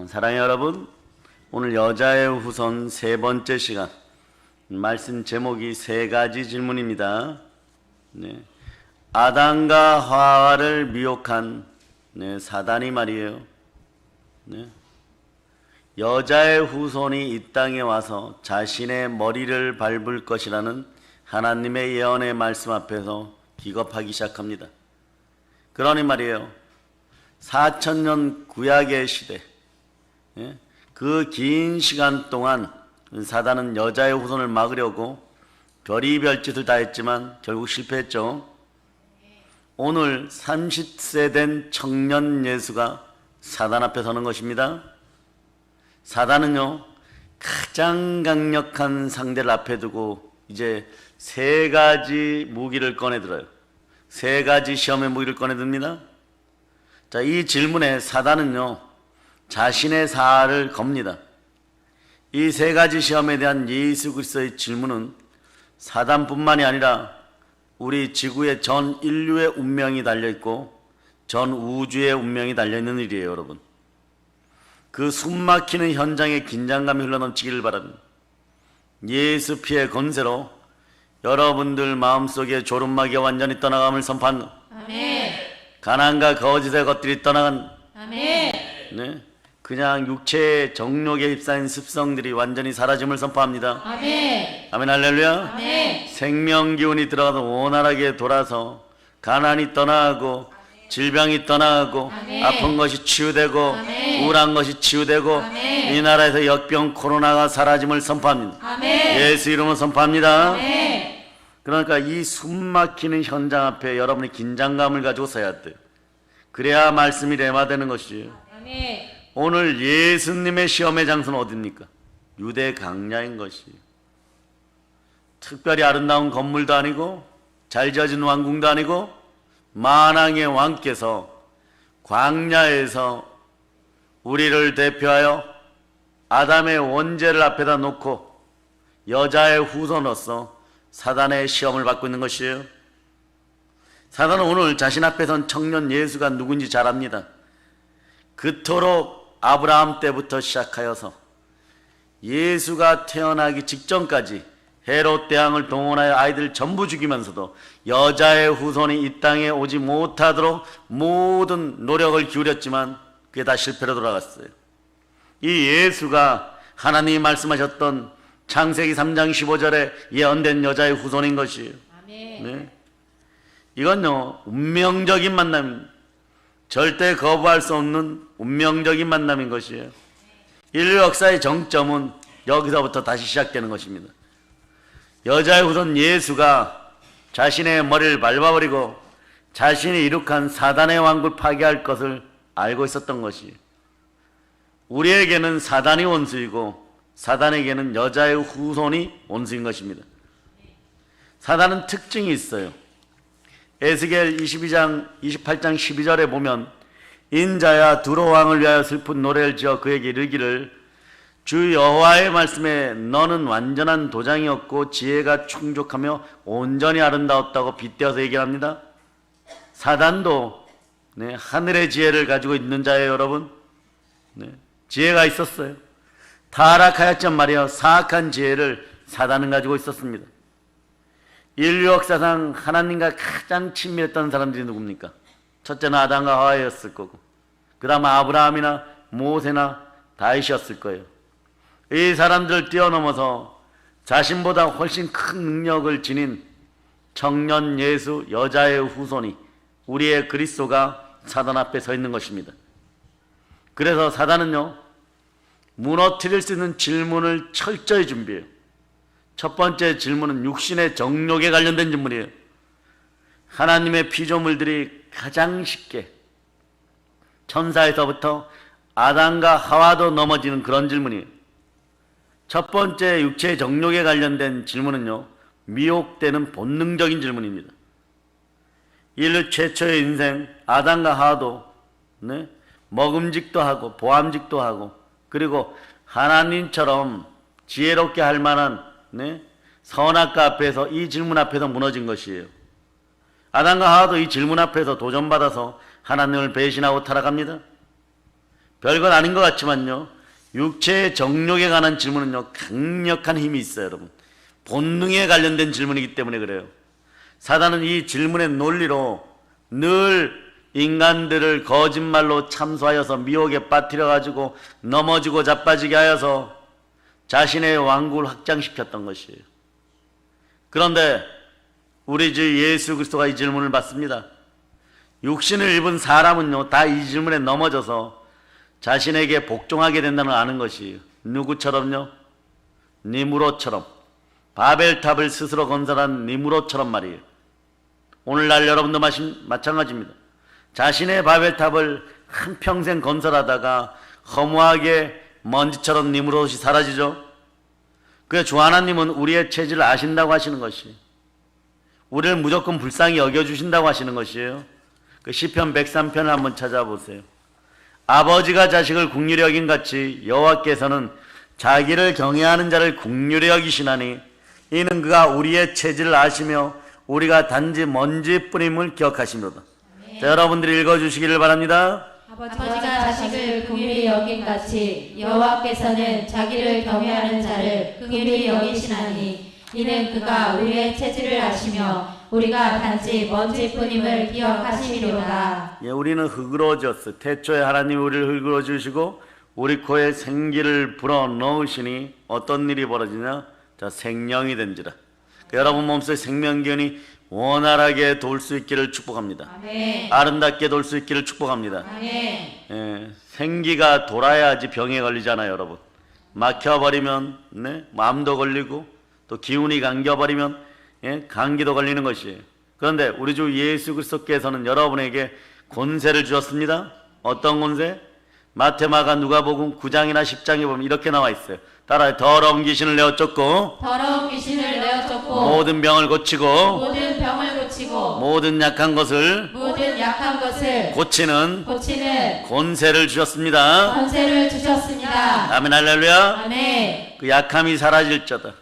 사랑의 여러분, 오늘 여자의 후손 세 번째 시간, 말씀 제목이 세 가지 질문입니다. 아담과 하와를 미혹한 사단이 말이에요. 여자의 후손이 이 땅에 와서 자신의 머리를 밟을 것이라는 하나님의 예언의 말씀 앞에서 기겁하기 시작합니다. 그러니 말이에요, 4000년 구약의 시대, 그 긴 시간 동안 사단은 여자의 후손을 막으려고 별의별 짓을 다 했지만 결국 실패했죠. 오늘 30세 된 청년 예수가 사단 앞에 서는 것입니다. 사단은요, 가장 강력한 상대를 앞에 두고 이제 세 가지 무기를 꺼내들어요. 세 가지 시험의 무기를 꺼내듭니다. 자, 이 질문에 사단은요, 자신의 사활을 겁니다. 이 세 가지 시험에 대한 예수 그리스도의 질문은 사단뿐만이 아니라 우리 지구의 전 인류의 운명이 달려있고 전 우주의 운명이 달려있는 일이에요, 여러분. 그 숨막히는 현장에 긴장감이 흘러넘치기를 바랍니다. 예수 피의 권세로 여러분들 마음속에 졸음마귀가 완전히 떠나감을 선포합니다. 아멘. 가난과 거짓의 것들이 떠나간, 아멘. 그냥 육체의 정욕에 휩싸인 습성들이 완전히 사라짐을 선포합니다. 아멘. 아멘, 할렐루야. 아멘. 생명 기운이 들어가서 원활하게 돌아서 가난이 떠나가고 질병이 떠나가고 아멘. 아픈 것이 치유되고 아멘. 우울한 것이 치유되고 아멘. 이 나라에서 역병 코로나가 사라짐을 선포합니다. 아멘. 예수 이름으로 선포합니다. 아멘. 그러니까 이 숨막히는 현장 앞에 여러분이 긴장감을 가지고 서야 돼요. 그래야 말씀이 렘화되는 것이에요. 아멘. 오늘 예수님의 시험의 장소는 어디입니까? 유대 강야인 것이에요. 특별히 아름다운 건물도 아니고 잘 지어진 왕궁도 아니고 만왕의 왕께서 광야에서 우리를 대표하여 아담의 원죄를 앞에다 놓고 여자의 후손으로서 사단의 시험을 받고 있는 것이에요. 사단은 오늘 자신 앞에 선 청년 예수가 누군지 잘 압니다. 그토록 아브라함 때부터 시작하여서 예수가 태어나기 직전까지 헤롯 대왕을 동원하여 아이들 전부 죽이면서도 여자의 후손이 이 땅에 오지 못하도록 모든 노력을 기울였지만 그게 다 실패로 돌아갔어요. 이 예수가 하나님이 말씀하셨던 창세기 3장 15절에 예언된 여자의 후손인 것이에요. 아멘. 이건요, 운명적인 만남입니다. 절대 거부할 수 없는 운명적인 만남인 것이에요. 인류 역사의 정점은 여기서부터 다시 시작되는 것입니다. 여자의 후손 예수가 자신의 머리를 밟아버리고 자신이 이룩한 사단의 왕국을 파괴할 것을 알고 있었던 것이에요. 우리에게는 사단이 원수이고 사단에게는 여자의 후손이 원수인 것입니다. 사단은 특징이 있어요. 에스겔 28장 12절에 보면 인자야 두로 왕을 위하여 슬픈 노래를 지어 그에게 이르기를 주 여호와의 말씀에 너는 완전한 도장이었고 지혜가 충족하며 온전히 아름다웠다고 빗대어서 얘기합니다. 사단도 하늘의 지혜를 가지고 있는 자예요, 여러분. 지혜가 있었어요. 타락하였지만 말이야, 사악한 지혜를 사단은 가지고 있었습니다. 인류 역사상 하나님과 가장 친밀했던 사람들이 누굽니까? 첫째는 아담과 하와였을 거고, 그 다음 아브라함이나 모세나 다윗이었을 거예요. 이 사람들을 뛰어넘어서 자신보다 훨씬 큰 능력을 지닌 청년 예수 여자의 후손이 우리의 그리스도가 사단 앞에 서 있는 것입니다. 그래서 사단은요, 무너뜨릴 수 있는 질문을 철저히 준비해요. 첫 번째 질문은 육신의 정욕에 관련된 질문이에요. 하나님의 피조물들이 가장 쉽게 천사에서부터 아담과 하와도 넘어지는 그런 질문이에요. 첫 번째 육체의 정욕에 관련된 질문은요, 미혹되는 본능적인 질문입니다. 인류 최초의 인생 아담과 하와도 먹음직도 하고 보암직도 하고 그리고 하나님처럼 지혜롭게 할 만한 선악과 앞에서 이 질문 앞에서 무너진 것이에요. 아담과 하와도 이 질문 앞에서 도전받아서 하나님을 배신하고 타락합니다. 별건 아닌 것 같지만요, 육체의 정욕에 관한 질문은요 강력한 힘이 있어요. 여러분, 본능에 관련된 질문이기 때문에 그래요. 사단은 이 질문의 논리로 늘 인간들을 거짓말로 참소하여서 미혹에 빠뜨려 가지고 넘어지고 자빠지게 하여서 자신의 왕국을 확장시켰던 것이에요. 그런데 우리 주 예수 그리스도가 이 질문을 받습니다. 육신을 입은 사람은요 다 이 질문에 넘어져서 자신에게 복종하게 된다는 걸 아는 것이에요. 누구처럼요? 니무롯처럼, 바벨탑을 스스로 건설한 니무롯처럼 말이에요. 오늘날 여러분도 마찬가지입니다. 자신의 바벨탑을 한평생 건설하다가 허무하게 먼지처럼 니무롯이 사라지죠. 그래서 주 하나님은 우리의 체질을 아신다고 하시는 것이, 우리를 무조건 불쌍히 여겨주신다고 하시는 것이에요. 그 시편 103편을 한번 찾아보세요. 아버지가 자식을 긍휼히 여긴 같이 여호와께서는 자기를 경외하는 자를 긍휼히 여기시나니 이는 그가 우리의 체질을 아시며 우리가 단지 먼지뿐임을 기억하시므로다. 자, 여러분들이 읽어주시기를 바랍니다. 아버지가 자식을 긍휼히 여긴 같이 여호와께서는 자기를 경외하는 자를 긍휼히 여기시나니 이는 그가 우리의 체질을 아시며 우리가 단지 먼지뿐임을 기억하시리로다. 예, 우리는 흙으로 졌어. 태초에 하나님이 우리를 흙으로 주시고 우리 코에 생기를 불어 넣으시니 어떤 일이 벌어지냐? 자, 생명이 된지라. 여러분 몸속에 생명기운이 원활하게 돌 수 있기를 축복합니다. 아멘. 아름답게 돌 수 있기를 축복합니다. 아멘. 예, 생기가 돌아야지 병에 걸리잖아요, 여러분. 막혀버리면 마음도 걸리고 또 기운이 감겨버리면 감기도 걸리는 것이에요. 그런데 우리 주 예수 그리스도께서는 여러분에게 권세를 주셨습니다. 어떤 권세? 마태마가 누가복음 9장이나 10장에 보면 이렇게 나와 있어요. 따라해. 더러운 귀신을 내어 쫓고 더러운 귀신을 내어 쫓고 모든 병을 고치고 모든 병을 고치고 모든 약한 것을 고치는 권세를 주셨습니다. 권세를 주셨습니다. 아멘, 할렐루야. 아멘. 그 약함이 사라질 자다.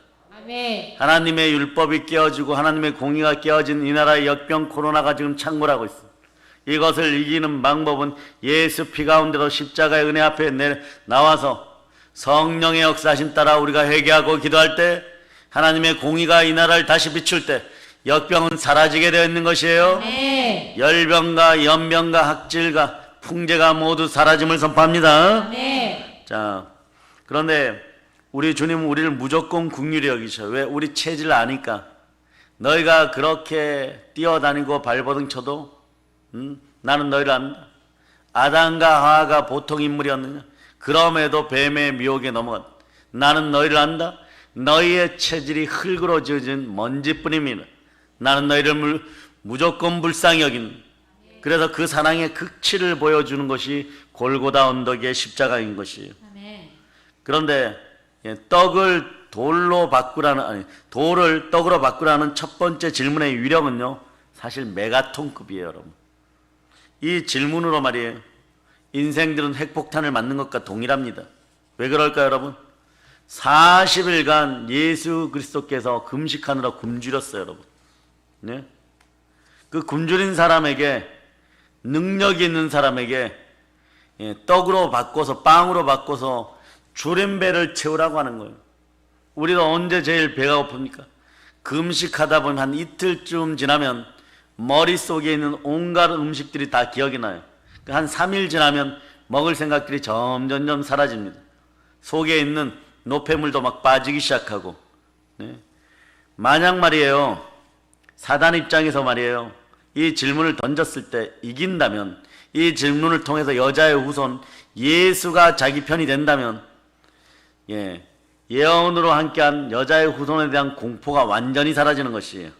아멘. 하나님의 율법이 깨어지고 하나님의 공의가 깨어진 이 나라의 역병 코로나가 지금 창궐하고 있어. 이것을 이기는 방법은 예수 피 가운데로 십자가의 은혜 앞에 나와서 성령의 역사하심 따라 우리가 회개하고 기도할 때 하나님의 공의가 이 나라를 다시 비출 때 역병은 사라지게 되어 있는 것이에요. 네. 열병과 연병과 학질과 풍제가 모두 사라짐을 선포합니다. 네. 자, 그런데 우리 주님은 우리를 무조건 긍휼히 여기셔. 왜? 우리 체질을 아니까. 너희가 그렇게 뛰어다니고 발버둥 쳐도 나는 너희를 안다. 아담과 하와가 보통 인물이었느냐? 그럼에도 뱀의 미혹에 넘어갔다. 나는 너희를 안다. 너희의 체질이 흙으로 지어진 먼지뿐입니다. 나는 너희를 무조건 불쌍히 여긴. 그래서 그 사랑의 극치를 보여주는 것이 골고다 언덕의 십자가인 것이에요. 그런데 떡을 돌로 바꾸라는, 돌을 떡으로 바꾸라는 첫 번째 질문의 위력은요, 사실 메가톤급이에요, 여러분. 이 질문으로 말이에요, 인생들은 핵폭탄을 맞는 것과 동일합니다. 왜 그럴까요, 여러분? 40일간 예수 그리스도께서 금식하느라 굶주렸어요, 여러분. 네? 그 굶주린 사람에게, 능력이 있는 사람에게 떡으로 바꿔서, 빵으로 바꿔서 주린 배를 채우라고 하는 거예요. 우리가 언제 제일 배가 고픕니까? 금식하다 보면 한 이틀쯤 지나면 머릿속에 있는 온갖 음식들이 다 기억이 나요. 한 3일 지나면 먹을 생각들이 점점점 사라집니다. 속에 있는 노폐물도 막 빠지기 시작하고. 네. 만약 말이에요, 사단 입장에서 말이에요, 이 질문을 던졌을 때 이긴다면, 이 질문을 통해서 여자의 후손 예수가 자기 편이 된다면, 예언으로 함께한 여자의 후손에 대한 공포가 완전히 사라지는 것이에요.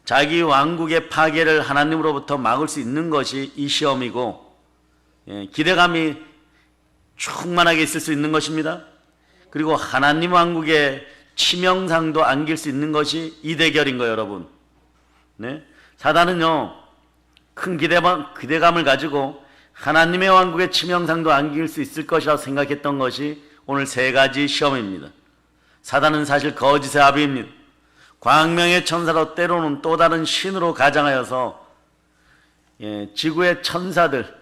자기 왕국의 파괴를 하나님으로부터 막을 수 있는 것이 이 시험이고, 기대감이 충만하게 있을 수 있는 것입니다. 그리고 하나님 왕국의 치명상도 안길 수 있는 것이 이 대결인 거예요, 여러분. 네? 사단은요, 큰 기대감을 가지고 하나님의 왕국의 치명상도 안길 수 있을 것이라고 생각했던 것이 오늘 세 가지 시험입니다. 사단은 사실 거짓의 아비입니다. 광명의 천사로 때로는 또 다른 신으로 가장하여서 지구의 천사들,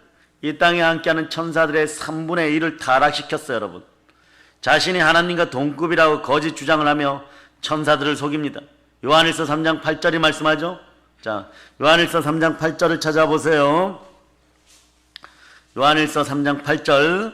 이 땅에 함께하는 천사들의 3분의 1을 타락시켰어요, 여러분. 자신이 하나님과 동급이라고 거짓 주장을 하며 천사들을 속입니다. 요한일서 3장 8절이 말씀하죠. 자, 요한일서 3장 8절을 찾아보세요. 요한일서 3장 8절.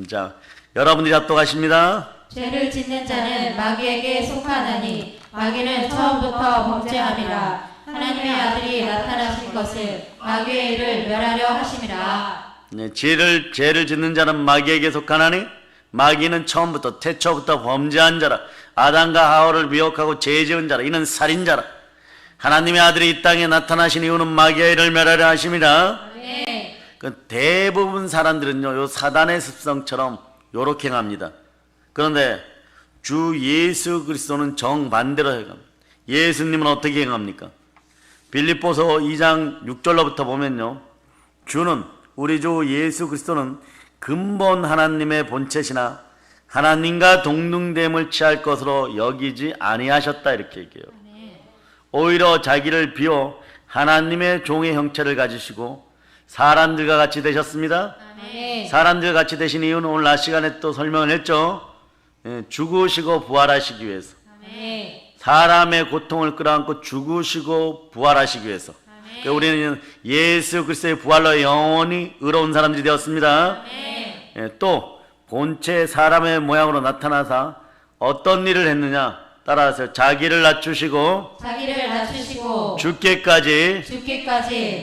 자, 여러분들이 합독하십니다. 죄를 짓는 자는 마귀에게 속하나니 마귀는 처음부터 범죄함이라. 하나님의 아들이 나타나신 것을 마귀의 일을 멸하려 하심이라. 네, 죄를 짓는 자는 마귀에게 속하나니 마귀는 처음부터 태초부터 범죄한 자라. 아담과 하와를 미혹하고 죄 지은 자라. 이는 살인자라. 하나님의 아들이 이 땅에 나타나신 이유는 마귀의 일을 멸하려 하심이라. 아멘. 그 대부분 사람들은요, 요 사단의 습성처럼 요렇게 행합니다. 그런데 주 예수 그리스도는 정반대로 행합니다. 예수님은 어떻게 행합니까? 빌립보서 2장 6절로부터 보면요, 주는, 우리 주 예수 그리스도는 근본 하나님의 본체시나 하나님과 동등됨을 취할 것으로 여기지 아니하셨다, 이렇게 얘기해요. 오히려 자기를 비워 하나님의 종의 형체를 가지시고 사람들과 같이 되셨습니다. 아멘. 사람들과 같이 되신 이유는 오늘 낮 시간에 또 설명을 했죠. 죽으시고 부활하시기 위해서. 아멘. 사람의 고통을 끌어안고 죽으시고 부활하시기 위해서. 아멘. 그러니까 우리는 예수 그리스도의 부활로 영원히 의로운 사람들이 되었습니다. 아멘. 또 본체 사람의 모양으로 나타나서 어떤 일을 했느냐, 따라서 자기를 낮추시고 자기를 낮추시고 죽게까지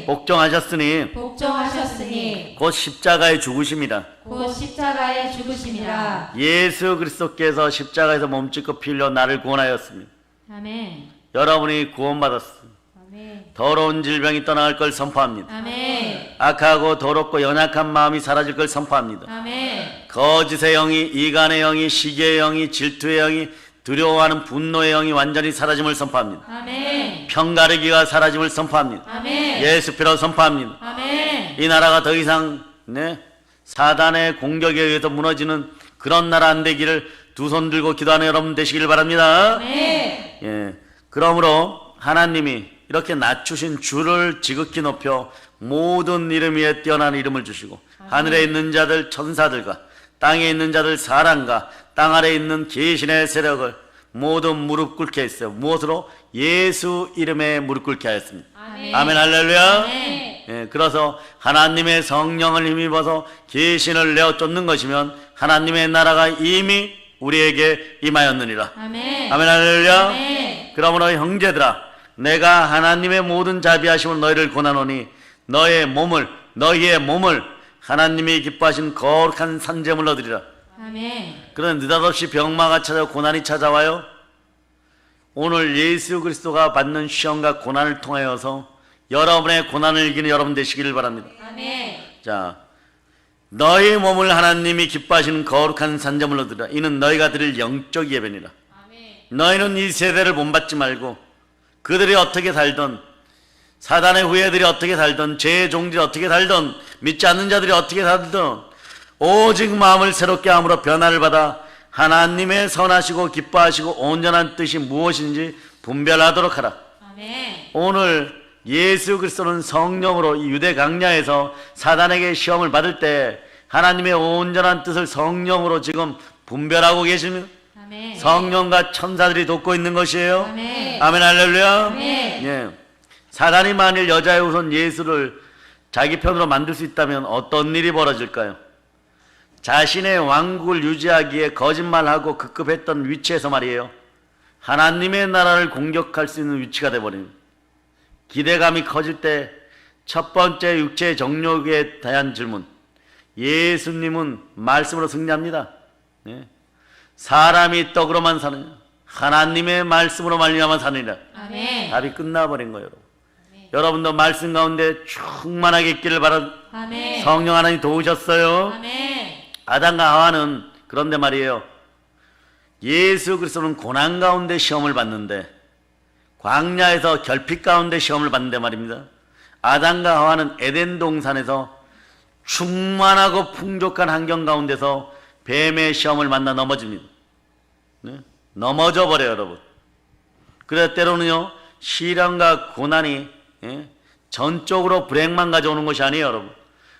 복종하셨으니 복종하셨으니 곧 십자가에 죽으심이라. 곧 십자가에 죽으심이라. 예수 그리스도께서 십자가에서 몸짓고 피 흘려 나를 구원하였습니다. 아멘. 여러분이 구원받았습니다. 아멘. 더러운 질병이 떠나갈 걸 선포합니다. 아멘. 악하고 더럽고 연약한 마음이 사라질 걸 선포합니다. 아멘. 거짓의 영이, 이간의 영이, 시기의 영이, 질투의 영이, 두려워하는 분노의 영이 완전히 사라짐을 선포합니다. 아멘. 편가르기가 사라짐을 선포합니다. 아멘. 예수 피로 선포합니다. 아멘. 이 나라가 더 이상 사단의 공격에 의해서 무너지는 그런 나라 안 되기를 두 손 들고 기도하는 여러분 되시길 바랍니다. 아멘. 그러므로 하나님이 이렇게 낮추신 주를 지극히 높여 모든 이름 위에 뛰어난 이름을 주시고 하늘에 있는 자들 천사들과 땅에 있는 자들 사람과 땅 아래에 있는 계신의 세력을 모두 무릎 꿇게 했어요. 무엇으로? 예수 이름에 무릎 꿇게 하였습니다. 아멘. 아멘 할렐루야. 아멘. 그래서 하나님의 성령을 힘입어서 계신을 내어 쫓는 것이면 하나님의 나라가 이미 우리에게 임하였느니라. 아멘. 아멘 할렐루야. 아멘. 그러므로 형제들아, 내가 하나님의 모든 자비하심을 너희를 권하노니 너희의 몸을 하나님이 기뻐하신 거룩한 산제물로 드리라. 아멘. 그런 느닷없이 병마가 찾아오고 고난이 찾아와요. 오늘 예수 그리스도가 받는 시험과 고난을 통하여서 여러분의 고난을 이기는 여러분 되시기를 바랍니다. 아멘. 자, 너희 몸을 하나님이 기뻐하시는 거룩한 산제물로 드리라. 이는 너희가 드릴 영적 예배니라. 아멘. 너희는 이 세대를 본받지 말고 그들이 어떻게 살던, 사단의 후예들이 어떻게 살던, 죄의 종들이 어떻게 살던, 믿지 않는 자들이 어떻게 살던 오직 마음을 새롭게 함으로 변화를 받아 하나님의 선하시고 기뻐하시고 온전한 뜻이 무엇인지 분별하도록 하라. 아멘. 오늘 예수 그리스도는 성령으로 이 유대 강야에서 사단에게 시험을 받을 때 하나님의 온전한 뜻을 성령으로 지금 분별하고 계십니다. 아멘. 성령과 천사들이 돕고 있는 것이에요. 아멘. 아멘 할렐루야. 아멘. 사단이 만일 여자의 후손 예수를 자기 편으로 만들 수 있다면 어떤 일이 벌어질까요? 자신의 왕국을 유지하기에 거짓말하고 급급했던 위치에서 말이에요, 하나님의 나라를 공격할 수 있는 위치가 되어버립니다. 기대감이 커질 때 첫 번째 육체의 정욕에 대한 질문, 예수님은 말씀으로 승리합니다. 사람이 떡으로만 사느냐, 하나님의 말씀으로 말미암아 사느니라. 아멘. 답이 끝나버린 거예요. 여러분도 말씀 가운데 충만하게 있기를 바랍니다. 아멘. 성령 하나님 도우셨어요. 아멘. 아담과 하와는, 그런데 말이에요, 예수 그리스도는 고난 가운데 시험을 받는데, 광야에서 결핍 가운데 시험을 받는데 말입니다. 아담과 하와는 에덴 동산에서 충만하고 풍족한 환경 가운데서 뱀의 시험을 만나 넘어집니다. 넘어져 버려요, 여러분. 그래서 때로는요, 시련과 고난이 전적으로 불행만 가져오는 것이 아니에요, 여러분.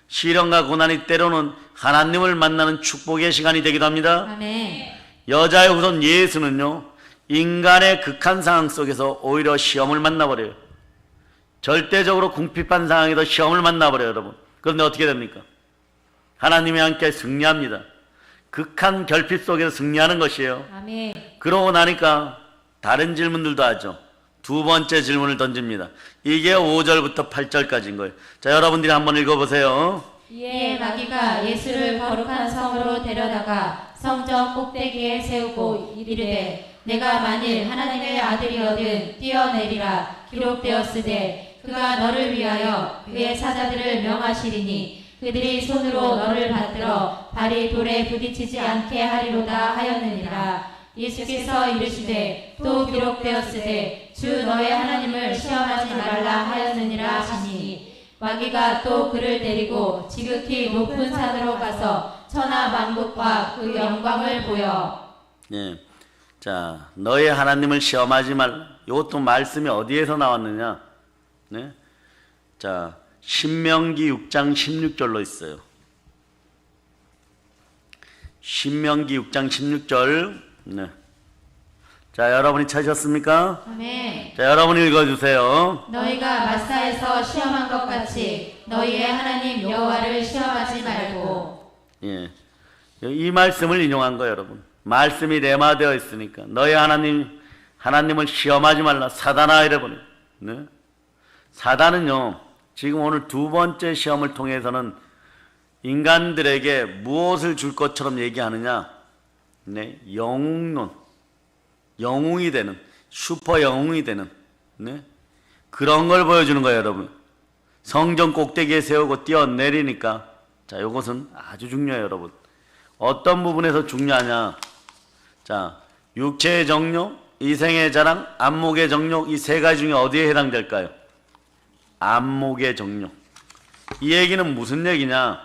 시련과 고난이 때로는 하나님을 만나는 축복의 시간이 되기도 합니다. 아멘. 여자의 후손 예수는요, 인간의 극한 상황 속에서 오히려 시험을 만나버려요. 절대적으로 궁핍한 상황에서 시험을 만나버려요, 여러분. 그런데 어떻게 됩니까? 하나님이 함께 승리합니다. 극한 결핍 속에서 승리하는 것이에요. 아멘. 그러고 나니까 다른 질문들도 하죠. 두 번째 질문을 던집니다. 이게 5절부터 8절까지인 거예요. 자, 여러분들이 한번 읽어보세요. 이에 마귀가 예수를 거룩한 성으로 데려다가 성전 꼭대기에 세우고 이르되 내가 만일 하나님의 아들이거든 뛰어내리라 기록되었으되 그가 너를 위하여 그의 사자들을 명하시리니 그들이 손으로 너를 받들어 발이 돌에 부딪히지 않게 하리로다 하였느니라. 예수께서 이르시되 또 기록되었으되 주 너의 하나님을 시험하지 말라 하였느니라 하시니 마귀가 또 그를 데리고 지극히 높은 산으로 가서 천하 만국과 그 영광을 보여. 예. 자, 너의 하나님을 시험하지 말라. 이것도 말씀이 어디에서 나왔느냐? 네? 자, 신명기 6장 16절로 있어요. 신명기 6장 16절. 네. 자, 여러분이 찾으셨습니까? 아멘. 자, 여러분이 읽어주세요. 너희가 마사에서 시험한 것 같이 너희의 하나님 여호와를 시험하지 말고. 예. 이 말씀을 인용한 거예요, 여러분. 말씀이 레마되어 있으니까. 너희 하나님을 시험하지 말라. 사단아 이래버려요. 네? 사단은요, 지금 오늘 두 번째 시험을 통해서는 인간들에게 무엇을 줄 것처럼 얘기하느냐? 네? 영웅론. 영웅이 되는, 슈퍼 영웅이 되는, 네? 그런 걸 보여주는 거예요, 여러분. 성전 꼭대기에 세우고 뛰어내리니까. 자, 이것은 아주 중요해요, 여러분. 어떤 부분에서 중요하냐? 자, 육체의 정욕, 이생의 자랑, 안목의 정욕, 이 세 가지 중에 어디에 해당될까요? 안목의 정욕. 이 얘기는 무슨 얘기냐?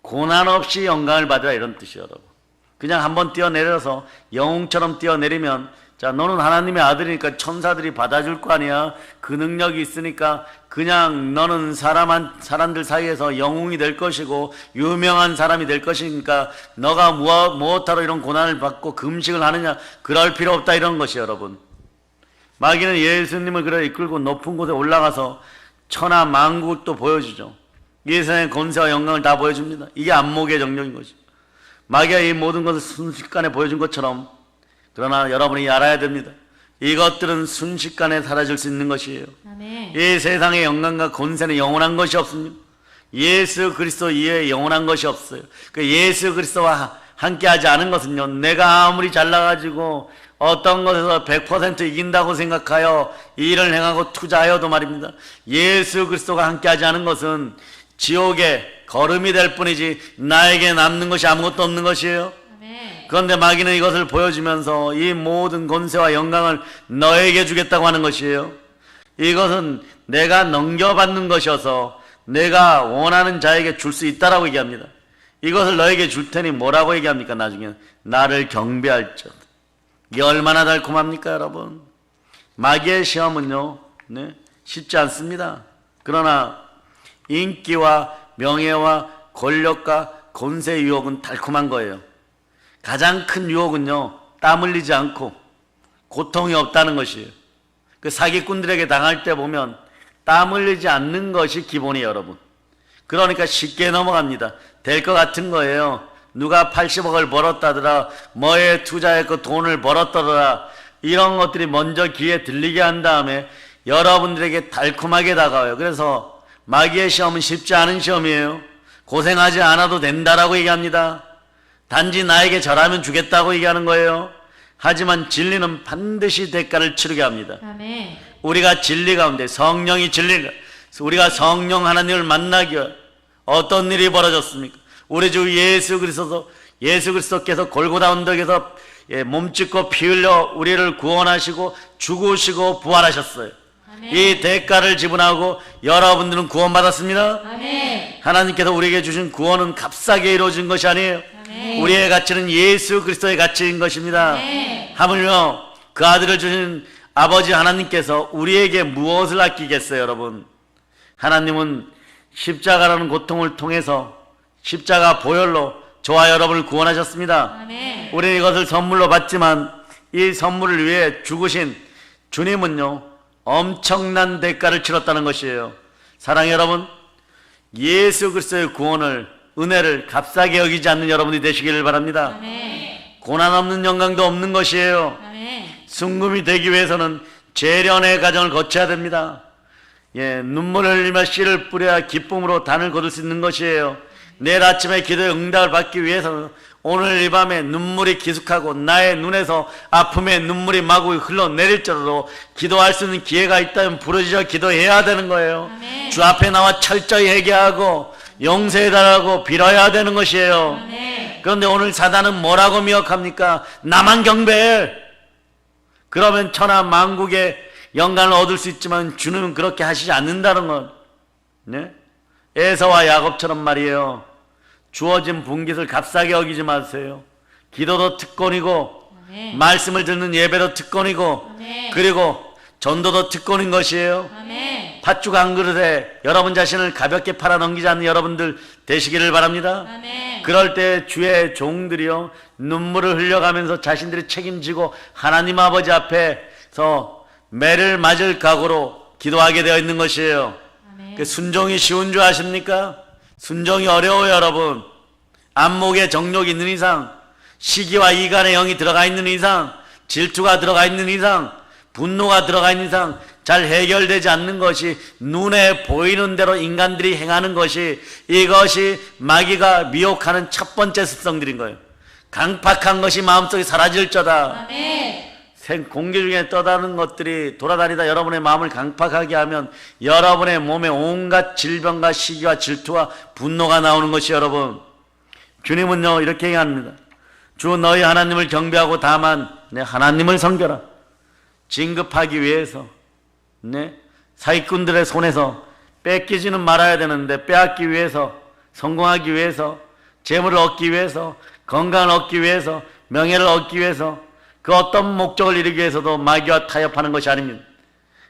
고난 없이 영광을 받으라 이런 뜻이에요, 여러분. 그냥 한번 뛰어내려서 영웅처럼 뛰어내리면, 자, 너는 하나님의 아들이니까 천사들이 받아줄 거 아니야. 그 능력이 있으니까 그냥 너는 사람들 사이에서 영웅이 될 것이고 유명한 사람이 될 것이니까 너가 무엇하러 이런 고난을 받고 금식을 하느냐? 그럴 필요 없다 이런 것이에요, 여러분. 마귀는 예수님을 그래 이끌고 높은 곳에 올라가서 천하 만국도 보여주죠. 이 세상의 권세와 영광을 다 보여줍니다. 이게 안목의 정령인 것이죠. 마귀가 이 모든 것을 순식간에 보여준 것처럼, 그러나 여러분이 알아야 됩니다. 이것들은 순식간에 사라질 수 있는 것이에요. 아멘. 이 세상의 영광과 권세는 영원한 것이 없습니다. 예수 그리스도 이외에 영원한 것이 없어요. 그 예수 그리스도와 함께하지 않은 것은요, 내가 아무리 잘나가지고 어떤 것에서 100% 이긴다고 생각하여 일을 행하고 투자하여도 말입니다. 예수 그리스도가 함께하지 않은 것은 지옥의 걸음이 될 뿐이지 나에게 남는 것이 아무것도 없는 것이에요. 아멘. 그런데 마귀는 이것을 보여주면서 이 모든 권세와 영광을 너에게 주겠다고 하는 것이에요. 이것은 내가 넘겨받는 것이어서 내가 원하는 자에게 줄 수 있다라고 얘기합니다. 이것을 너에게 줄 테니 뭐라고 얘기합니까? 나중에 나를 경배할지어다. 이게 얼마나 달콤합니까, 여러분? 마귀의 시험은요, 네, 쉽지 않습니다. 그러나 인기와 명예와 권력과 권세의 유혹은 달콤한 거예요. 가장 큰 유혹은요, 땀 흘리지 않고 고통이 없다는 것이에요. 그 사기꾼들에게 당할 때 보면 땀 흘리지 않는 것이 기본이에요, 여러분. 그러니까 쉽게 넘어갑니다. 될 것 같은 거예요. 누가 80억을 벌었다더라, 뭐에 투자했고 돈을 벌었다더라, 이런 것들이 먼저 귀에 들리게 한 다음에 여러분들에게 달콤하게 다가와요. 그래서 마귀의 시험은 쉽지 않은 시험이에요. 고생하지 않아도 된다라고 얘기합니다. 단지 나에게 절하면 주겠다고 얘기하는 거예요. 하지만 진리는 반드시 대가를 치르게 합니다. 아멘. 우리가 진리 가운데 성령이 진리가, 우리가 성령 하나님을 만나기 위해 어떤 일이 벌어졌습니까? 우리 주 예수 그리스도께서 골고다 언덕에서 몸짓고 피 흘려 우리를 구원하시고 죽으시고 부활하셨어요. 아멘. 이 대가를 지불하고 여러분들은 구원받았습니다. 아멘. 하나님께서 우리에게 주신 구원은 값싸게 이루어진 것이 아니에요. 아멘. 우리의 가치는 예수 그리스도의 가치인 것입니다. 아멘. 하물며 그 아들을 주신 아버지 하나님께서 우리에게 무엇을 아끼겠어요, 여러분? 하나님은 십자가라는 고통을 통해서 십자가 보혈로 저와 여러분을 구원하셨습니다. 아멘. 우리는 이것을 선물로 받지만 이 선물을 위해 죽으신 주님은요 엄청난 대가를 치렀다는 것이에요. 사랑하는 여러분, 예수 그리스도의 구원을, 은혜를 값싸게 여기지 않는 여러분이 되시기를 바랍니다. 아멘. 고난 없는 영광도 없는 것이에요. 아멘. 순금이 되기 위해서는 재련의 과정을 거쳐야 됩니다. 눈물을 흘리며 씨를 뿌려야 기쁨으로 단을 거둘 수 있는 것이에요. 내일 아침에 기도의 응답을 받기 위해서는 오늘 이 밤에 눈물이 기숙하고 나의 눈에서 아픔의 눈물이 마구 흘러내릴 정도로 기도할 수 있는 기회가 있다면 부르짖어 기도해야 되는 거예요. 아멘. 주 앞에 나와 철저히 회개하고 용서해달라고 빌어야 되는 것이에요. 아멘. 그런데 오늘 사단은 뭐라고 미혹합니까? 나만 경배해. 그러면 천하 만국의 영광을 얻을 수 있지만 주님은 그렇게 하시지 않는다는 것. 네? 에서와 야곱처럼 말이에요. 주어진 분깃을 값싸게 여기지 마세요. 기도도 특권이고 아멘. 말씀을 듣는 예배도 특권이고 아멘. 그리고 전도도 특권인 것이에요. 아멘. 팥죽 한 그릇에 여러분 자신을 가볍게 팔아넘기지 않는 여러분들 되시기를 바랍니다. 아멘. 그럴 때 주의 종들이요 눈물을 흘려가면서 자신들이 책임지고 하나님 아버지 앞에서 매를 맞을 각오로 기도하게 되어 있는 것이에요. 아멘. 그 순종이 쉬운 줄 아십니까? 순종이 어려워요, 여러분. 안목에 정욕이 있는 이상, 시기와 이간의 영이 들어가 있는 이상, 질투가 들어가 있는 이상, 분노가 들어가 있는 이상 잘 해결되지 않는 것이, 눈에 보이는 대로 인간들이 행하는 것이, 이것이 마귀가 미혹하는 첫 번째 습성들인 거예요. 강팍한 것이 마음속에 사라질저다. 아멘. 공기 중에 떠다니는 것들이 돌아다니다 여러분의 마음을 강팍하게 하면 여러분의 몸에 온갖 질병과 시기와 질투와 분노가 나오는 것이, 여러분, 주님은요 이렇게 얘기합니다. 주 너희 하나님을 경배하고 다만 내 하나님을 섬겨라. 진급하기 위해서 사기꾼들의 손에서 뺏기지는 말아야 되는데, 빼앗기 위해서, 성공하기 위해서, 재물을 얻기 위해서, 건강을 얻기 위해서, 명예를 얻기 위해서, 그 어떤 목적을 이루기 위해서도 마귀와 타협하는 것이 아닙니다.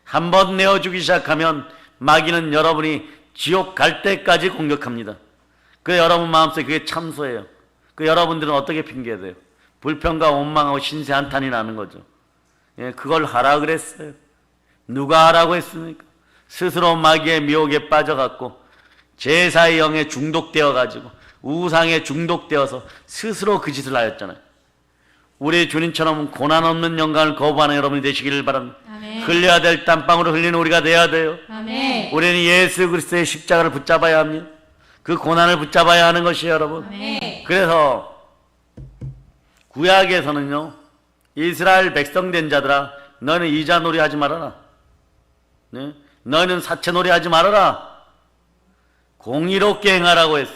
한번 내어주기 시작하면 마귀는 여러분이 지옥 갈 때까지 공격합니다. 그 여러분 마음속에 그게 참소예요. 그 여러분들은 어떻게 핑계대요? 불평과 원망하고 신세 한탄이 나는 거죠. 그걸 하라 그랬어요. 누가 하라고 했습니까? 스스로 마귀의 미혹에 빠져갖고 제사의 영에 중독되어가지고 우상에 중독되어서 스스로 그 짓을 하였잖아요. 우리 주님처럼 고난 없는 영광을 거부하는 여러분이 되시기를 바랍니다. 아멘. 흘려야 될 땀방울을 흘리는 우리가 돼야 돼요. 아멘. 우리는 예수 그리스도의 십자가를 붙잡아야 합니다. 그 고난을 붙잡아야 하는 것이에요, 여러분. 아멘. 그래서 구약에서는요, 이스라엘 백성 된 자들아, 너는 이자놀이 하지 말아라. 네? 너는 사채놀이 하지 말아라. 공의롭게 행하라고 했어.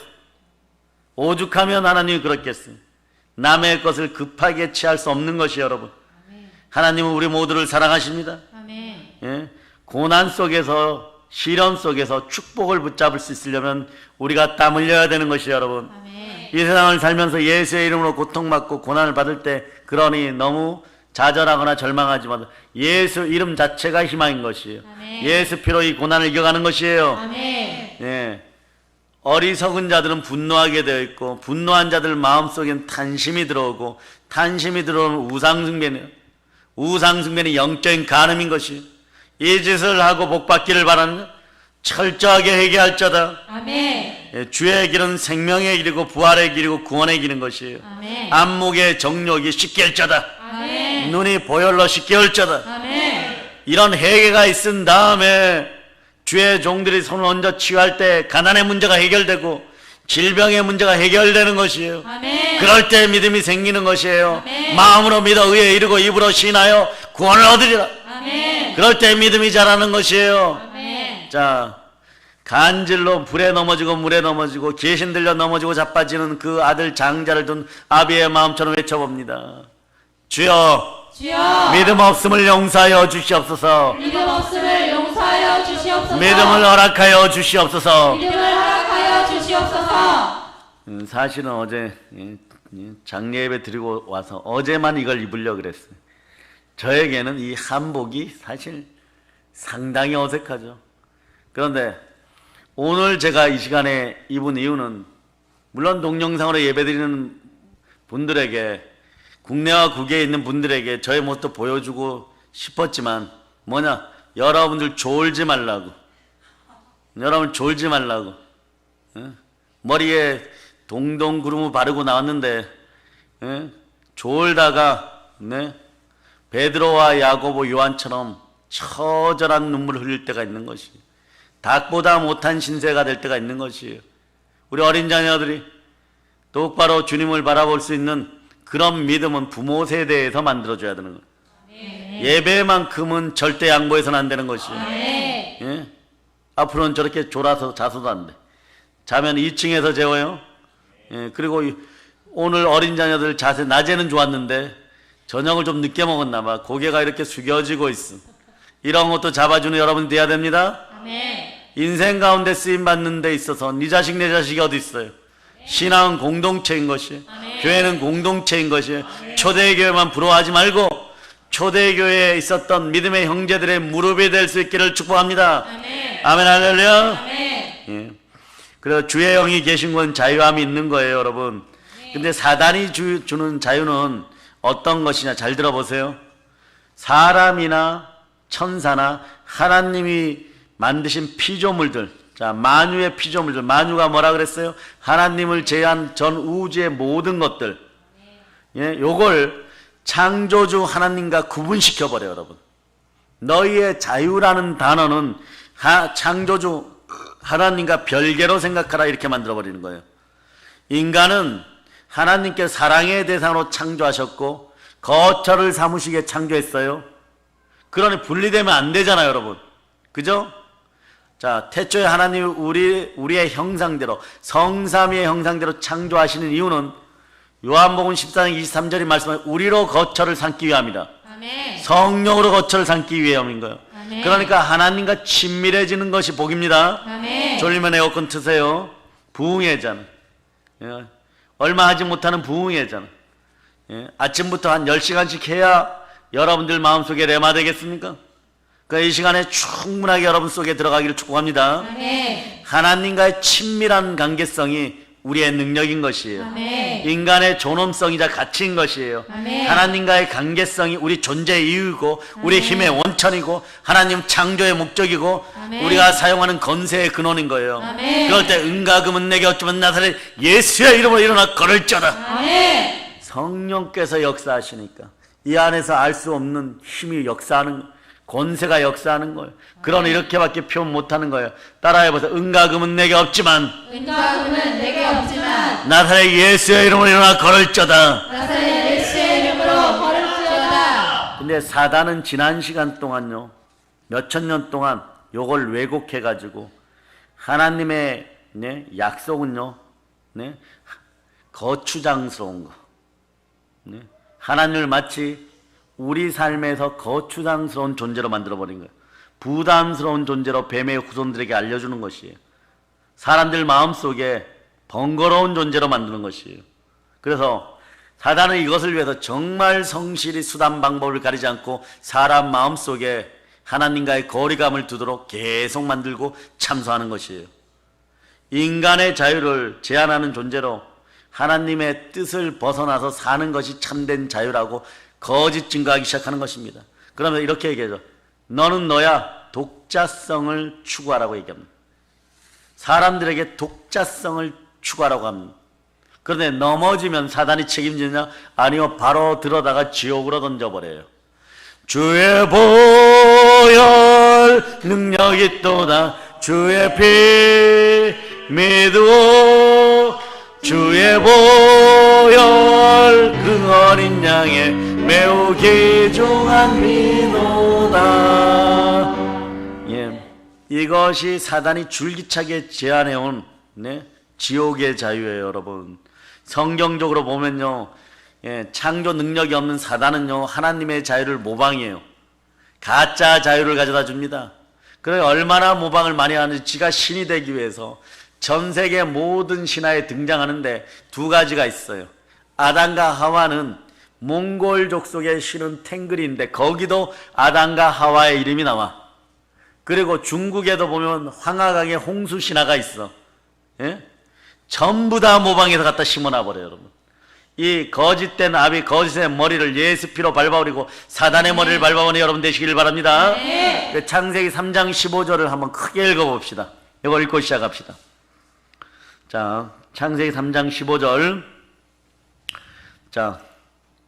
오죽하면 하나님이 그렇겠어요. 남의 것을 급하게 취할 수 없는 것이, 여러분. 아멘. 하나님은 우리 모두를 사랑하십니다. 아멘. 고난 속에서, 시련 속에서 축복을 붙잡을 수 있으려면 우리가 땀 흘려야 되는 것이, 여러분. 아멘. 이 세상을 살면서 예수의 이름으로 고통받고 고난을 받을 때, 그러니 너무 좌절하거나 절망하지 마세요. 예수 이름 자체가 희망인 것이에요. 아멘. 예수 피로 이 고난을 이겨가는 것이에요. 아멘. 어리석은 자들은 분노하게 되어 있고, 분노한 자들 마음속엔 탄심이 들어오고, 탄심이 들어오면 우상숭배네요. 우상숭배는 영적인 간음인 것이에요. 이 짓을 하고 복받기를 바라는 철저하게 회개할 자다. 아멘. 주의 길은 생명의 길이고 부활의 길이고 구원의 길인 것이에요. 아멘. 안목의 정욕이 쉽게 할 자다. 아멘. 눈이 보혈로 쉽게 할 자다. 아멘. 이런 회개가 있은 다음에 주의 종들이 손을 얹어 치유할 때 가난의 문제가 해결되고 질병의 문제가 해결되는 것이에요. 아멘. 그럴 때 믿음이 생기는 것이에요. 아멘. 마음으로 믿어 의에 이르고 입으로 신하여 구원을 얻으리라. 아멘. 그럴 때 믿음이 자라는 것이에요. 아멘. 자, 간질로 불에 넘어지고 물에 넘어지고 귀신 들려 넘어지고 자빠지는 그 아들 장자를 둔 아비의 마음처럼 외쳐봅니다. 주여, 주여, 믿음 없음을 용서하여 주시옵소서. 믿음 없음을 용서하여 주시옵소서. 믿음을 허락하여 주시옵소서. 믿음을 허락하여 주시옵소서. 사실은 어제 장례 예배 드리고 와서 어제만 이걸 입으려고 그랬어요. 저에게는 이 한복이 사실 상당히 어색하죠. 그런데 오늘 제가 이 시간에 입은 이유는 물론 동영상으로 예배드리는 분들에게, 국내와 국외에 있는 분들에게 저의 모습도 보여주고 싶었지만 뭐냐, 여러분들 졸지 말라고, 여러분 졸지 말라고. 머리에 동동 구름을 바르고 나왔는데 졸다가 베드로와 야고보 요한처럼 처절한 눈물을 흘릴 때가 있는 것이에요. 닭보다 못한 신세가 될 때가 있는 것이에요. 우리 어린 자녀들이 똑바로 주님을 바라볼 수 있는 그런 믿음은 부모 세대에서 만들어줘야 되는 거예요. 예배만큼은 절대 양보해서는 안 되는 것이에요. 예? 앞으로는 저렇게 졸아서 자서도 안 돼. 자면 2층에서 재워요. 예, 그리고 오늘 어린 자녀들 자세 낮에는 좋았는데 저녁을 좀 늦게 먹었나 봐. 고개가 이렇게 숙여지고 있어. 이런 것도 잡아주는 여러분이 돼야 됩니다. 아멘. 인생 가운데 쓰임받는 데 있어서 네 자식 내 자식이 어디 있어요? 신앙은 공동체인 것이, 교회는 공동체인 것이, 초대교회만 부러워하지 말고 초대교회에 있었던 믿음의 형제들의 무릎이 될 수 있기를 축복합니다. 아멘 할렐루야. 예. 그래서 주의 영이 계신 건 자유함이 있는 거예요, 여러분. 근데 사단이 주는 자유는 어떤 것이냐, 잘 들어보세요. 사람이나 천사나 하나님이 만드신 피조물들, 자, 만유의 피조물들, 만유가 뭐라 그랬어요? 하나님을 제한 전 우주의 모든 것들, 예, 요걸 창조주 하나님과 구분시켜 버려요, 여러분. 너희의 자유라는 단어는 창조주 하나님과 별개로 생각하라, 이렇게 만들어 버리는 거예요. 인간은 하나님께 사랑의 대상으로 창조하셨고 거처를 삼으시게 창조했어요. 그러니 분리되면 안 되잖아요, 여러분. 그죠? 자, 태초에 하나님이 우리의 형상대로, 성삼위의 형상대로 창조하시는 이유는 요한복음 14장 23절이 말씀하신 우리로 거처를 삼기 위함이다. 아멘. 성령으로 거처를 삼기 위함인 거예요. 아멘. 그러니까 하나님과 친밀해지는 것이 복입니다. 아멘. 졸리면 에어컨 트세요. 부흥회잖아. 예. 얼마 하지 못하는 부흥회잖아. 예. 아침부터 한 10시간씩 해야 여러분들 마음속에 레마 되겠습니까? 그러니까 이 시간에 충분하게 여러분 속에 들어가기를 축복합니다. 아멘. 하나님과의 친밀한 관계성이 우리의 능력인 것이에요. 아멘. 인간의 존엄성이자 가치인 것이에요. 아멘. 하나님과의 관계성이 우리 존재의 이유이고 우리 힘의 원천이고 하나님 창조의 목적이고 아멘. 우리가 사용하는 건세의 근원인 거예요. 아멘. 그럴 때 은과 금은 내게 없지만 나사렛 예수의 이름으로 일어나 걸을지어다. 아멘. 성령께서 역사하시니까 이 안에서 알 수 없는 힘이 역사하는, 권세가 역사하는 거예요. 그러니 이렇게밖에 표현 못하는 거예요. 따라해보세요. 은과 금은 내게 없지만 은과 금은 내게 없지만 나사렛 예수의 이름으로 일어나 걸을지어다. 나사렛 예수의 이름으로 걸을지어다. 근데 사단은 지난 시간 동안요, 몇천 년 동안 요걸 왜곡해가지고 하나님의 약속은요, 거추장스러운 거, 하나님을 마치 우리 삶에서 거추장스러운 존재로 만들어버린 거예요. 부담스러운 존재로 뱀의 후손들에게 알려주는 것이에요. 사람들 마음속에 번거로운 존재로 만드는 것이에요. 그래서 사단은 이것을 위해서 정말 성실히 수단 방법을 가리지 않고 사람 마음속에 하나님과의 거리감을 두도록 계속 만들고 참소하는 것이에요. 인간의 자유를 제한하는 존재로 하나님의 뜻을 벗어나서 사는 것이 참된 자유라고 거짓 증거하기 시작하는 것입니다. 그러면 이렇게 얘기하죠. 너는 너야 독자성을 추구하라고 얘기합니다. 사람들에게 독자성을 추구하라고 합니다. 그런데 넘어지면 사단이 책임지냐? 아니요, 바로 들어다가 지옥으로 던져버려요. 주의 보혈 능력이 또다 주의 피 믿으오 주의 보혈 그 어린 양의 매우 귀중한 비도다. 예, 이것이 사단이 줄기차게 제안해온 지옥의 자유예요, 여러분. 성경적으로 보면요, 창조 능력이 없는 사단은요, 하나님의 자유를 모방해요. 가짜 자유를 가져다 줍니다. 그래 얼마나 모방을 많이 하는지 지가 신이 되기 위해서 전 세계 모든 신화에 등장하는데 두 가지가 있어요. 아담과 하와는 몽골 족속의 신은 탱글인데 거기도 아담과 하와의 이름이 나와. 그리고 중국에도 보면 황하강에 홍수 신화가 있어. 예? 전부 다 모방해서 갖다 심어놔 버려요, 여러분. 이 거짓된 아비, 거짓의 머리를 예수 피로 밟아버리고 사단의 머리를 밟아버리는 여러분 되시길 바랍니다. 그 창세기 3장 15절을 한번 크게 읽어봅시다. 이거 읽고 시작합시다. 자, 창세기 3장 15절. 자,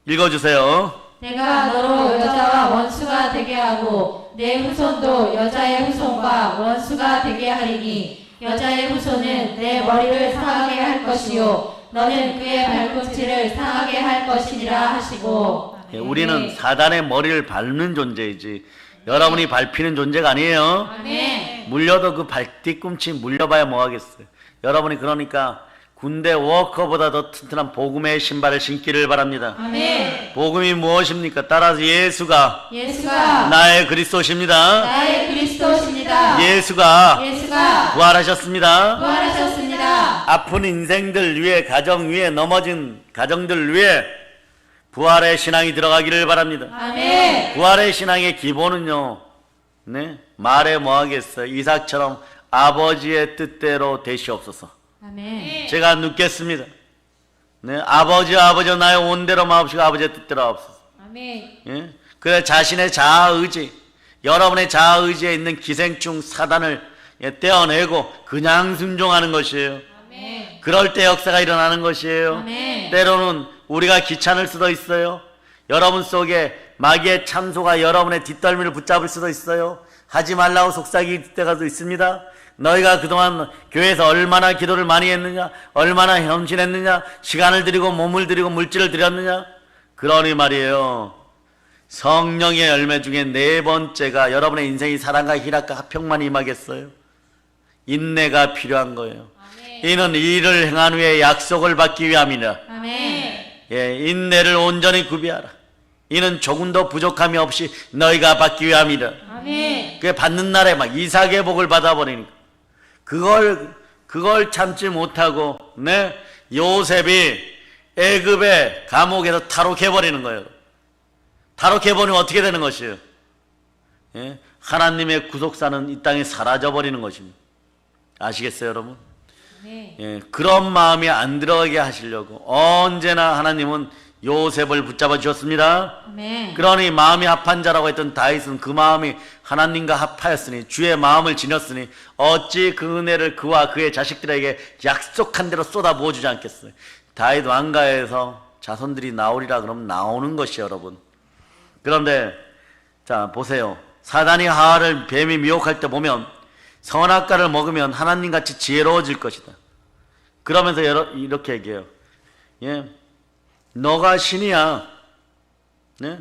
읽어주세요. 내가 너로 여자와 원수가 되게 하고 내 후손도 여자의 후손과 원수가 되게 하리니 여자의 후손은 내 머리를 상하게 할 것이요 너는 그의 발꿈치를 상하게 할 것이니라 하시고. 예, 우리는 사단의 머리를 밟는 존재이지 여러분이 밟히는 존재가 아니에요. 아멘. 물려도 그 뒤꿈치 물려봐야 뭐하겠어요. 여러분이 그러니까 군대 워커보다 더 튼튼한 복음의 신발을 신기를 바랍니다. 아멘. 복음이 무엇입니까? 따라서 예수가 예수가 나의 그리스도십니다. 나의 그리스도십니다. 예수가 예수가 부활하셨습니다. 부활하셨습니다. 아픈 인생들 위해, 가정 위해, 넘어진 가정들 위해 부활의 신앙이 들어가기를 바랍니다. 아멘. 부활의 신앙의 기본은요, 네, 말에 뭐하겠어요? 이삭처럼 아버지의 뜻대로 되시옵소서. 아멘. 제가 묻겠습니다. 네, 아버지 나의 온대로 마옵시고 아버지의 뜻대로 하옵소서. 아멘. 예? 그래 자신의 자아의지, 여러분의 자아의지에 있는 기생충 사단을 떼어내고 그냥 순종하는 것이에요. 아멘. 그럴 때 역사가 일어나는 것이에요. 아멘. 때로는 우리가 귀찮을 수도 있어요. 여러분 속에 마귀의 참소가 여러분의 뒷덜미를 붙잡을 수도 있어요. 하지 말라고 속삭일 때가 있습니다. 너희가 그동안 교회에서 얼마나 기도를 많이 했느냐, 얼마나 헌신했느냐, 시간을 들이고 몸을 들이고 물질을 들였느냐. 그러니 말이에요, 성령의 열매 중에 네 번째가 여러분의 인생이 사랑과 희락과 화평만 임하겠어요? 인내가 필요한 거예요. 아멘. 이는 이를 행한 후에 약속을 받기 위함이라. 아멘. 예, 인내를 온전히 구비하라. 이는 조금도 부족함이 없이 너희가 받기 위함이라. 아멘. 그 받는 날에 막 이삭의 복을 받아버리니까 그걸 참지 못하고, 네, 요셉이 애굽의 감옥에서 탈옥해버리는 거예요. 탈옥해버리면 어떻게 되는 것이에요? 예? 하나님의 구속사는 이 땅에 사라져버리는 것입니다. 아시겠어요, 여러분? 네. 예, 그런 마음이 안 들어가게 하시려고 언제나 하나님은 요셉을 붙잡아 주셨습니다. 아멘. 그러니 마음이 합한 자라고 했던 다윗은 그 마음이 하나님과 합하였으니 주의 마음을 지녔으니 어찌 그 은혜를 그와 그의 자식들에게 약속한 대로 쏟아 부어주지 않겠어요. 다윗 왕가에서 자손들이 나오리라 그러면 나오는 것이에요, 여러분. 그런데 자 보세요, 사단이 하와를 뱀이 미혹할 때 보면 선악과를 먹으면 하나님같이 지혜로워질 것이다. 그러면서 이렇게 얘기해요. 예, 너가 신이야. 네?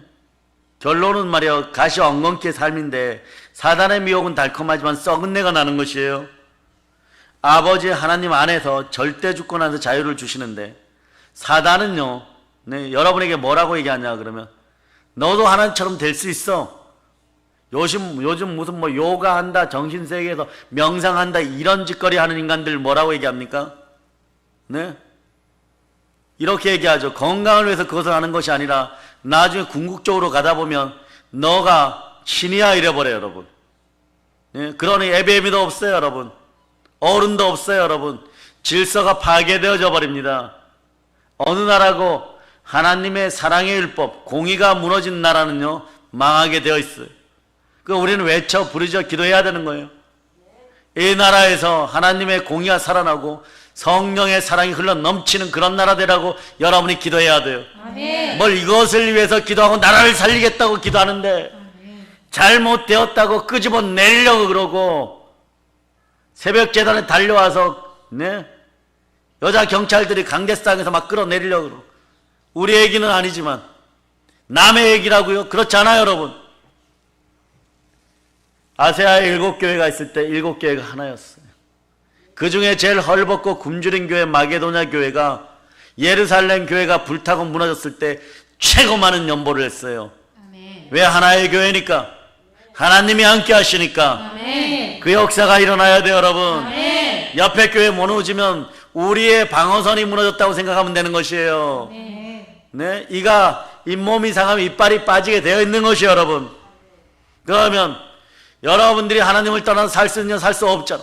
결론은 말이야, 가시 엉겅퀴의 삶인데 사단의 미혹은 달콤하지만 썩은 내가 나는 것이에요. 아버지 하나님 안에서 절대 주권에서 자유를 주시는데 사단은요, 네, 여러분에게 뭐라고 얘기하냐 그러면 너도 하나님처럼 될 수 있어. 요즘 무슨 뭐 요가한다, 정신세계에서 명상한다 이런 짓거리 하는 인간들 뭐라고 얘기합니까? 네? 이렇게 얘기하죠. 건강을 위해서 그것을 하는 것이 아니라 나중에 궁극적으로 가다 보면 너가 신이야 이래버려요, 여러분. 네? 그러니 애배미도 없어요, 여러분. 어른도 없어요, 여러분. 질서가 파괴되어져 버립니다. 어느 나라고 하나님의 사랑의 율법, 공의가 무너진 나라는요 망하게 되어 있어요. 그 우리는 외쳐 부르짖어 기도해야 되는 거예요. 이 나라에서 하나님의 공의가 살아나고 성령의 사랑이 흘러 넘치는 그런 나라 되라고 여러분이 기도해야 돼요. 아멘. 뭘 이것을 위해서 기도하고 나라를 살리겠다고 기도하는데 잘못되었다고 끄집어 내려고 그러고 새벽 재단에 달려와서, 네, 여자 경찰들이 강대상에서 막 끌어내리려고 그러고 우리 얘기는 아니지만 남의 얘기라고요? 그렇지 않아요, 여러분. 아세아에 7교회가 있을 때 7교회가 하나였어요. 그 중에 제일 헐벗고 굶주린 교회 마게도냐 교회가 예루살렘 교회가 불타고 무너졌을 때 최고 많은 연보를 했어요. 아멘. 왜? 하나의 교회니까. 하나님이 함께 하시니까. 아멘. 그 역사가 일어나야 돼요, 여러분. 아멘. 옆에 교회 무너지면 우리의 방어선이 무너졌다고 생각하면 되는 것이에요. 네, 이가 잇몸이 상하면 이빨이 빠지게 되어 있는 것이에요, 여러분. 그러면 여러분들이 하나님을 떠나서 살 수 있냐? 살 수 없잖아.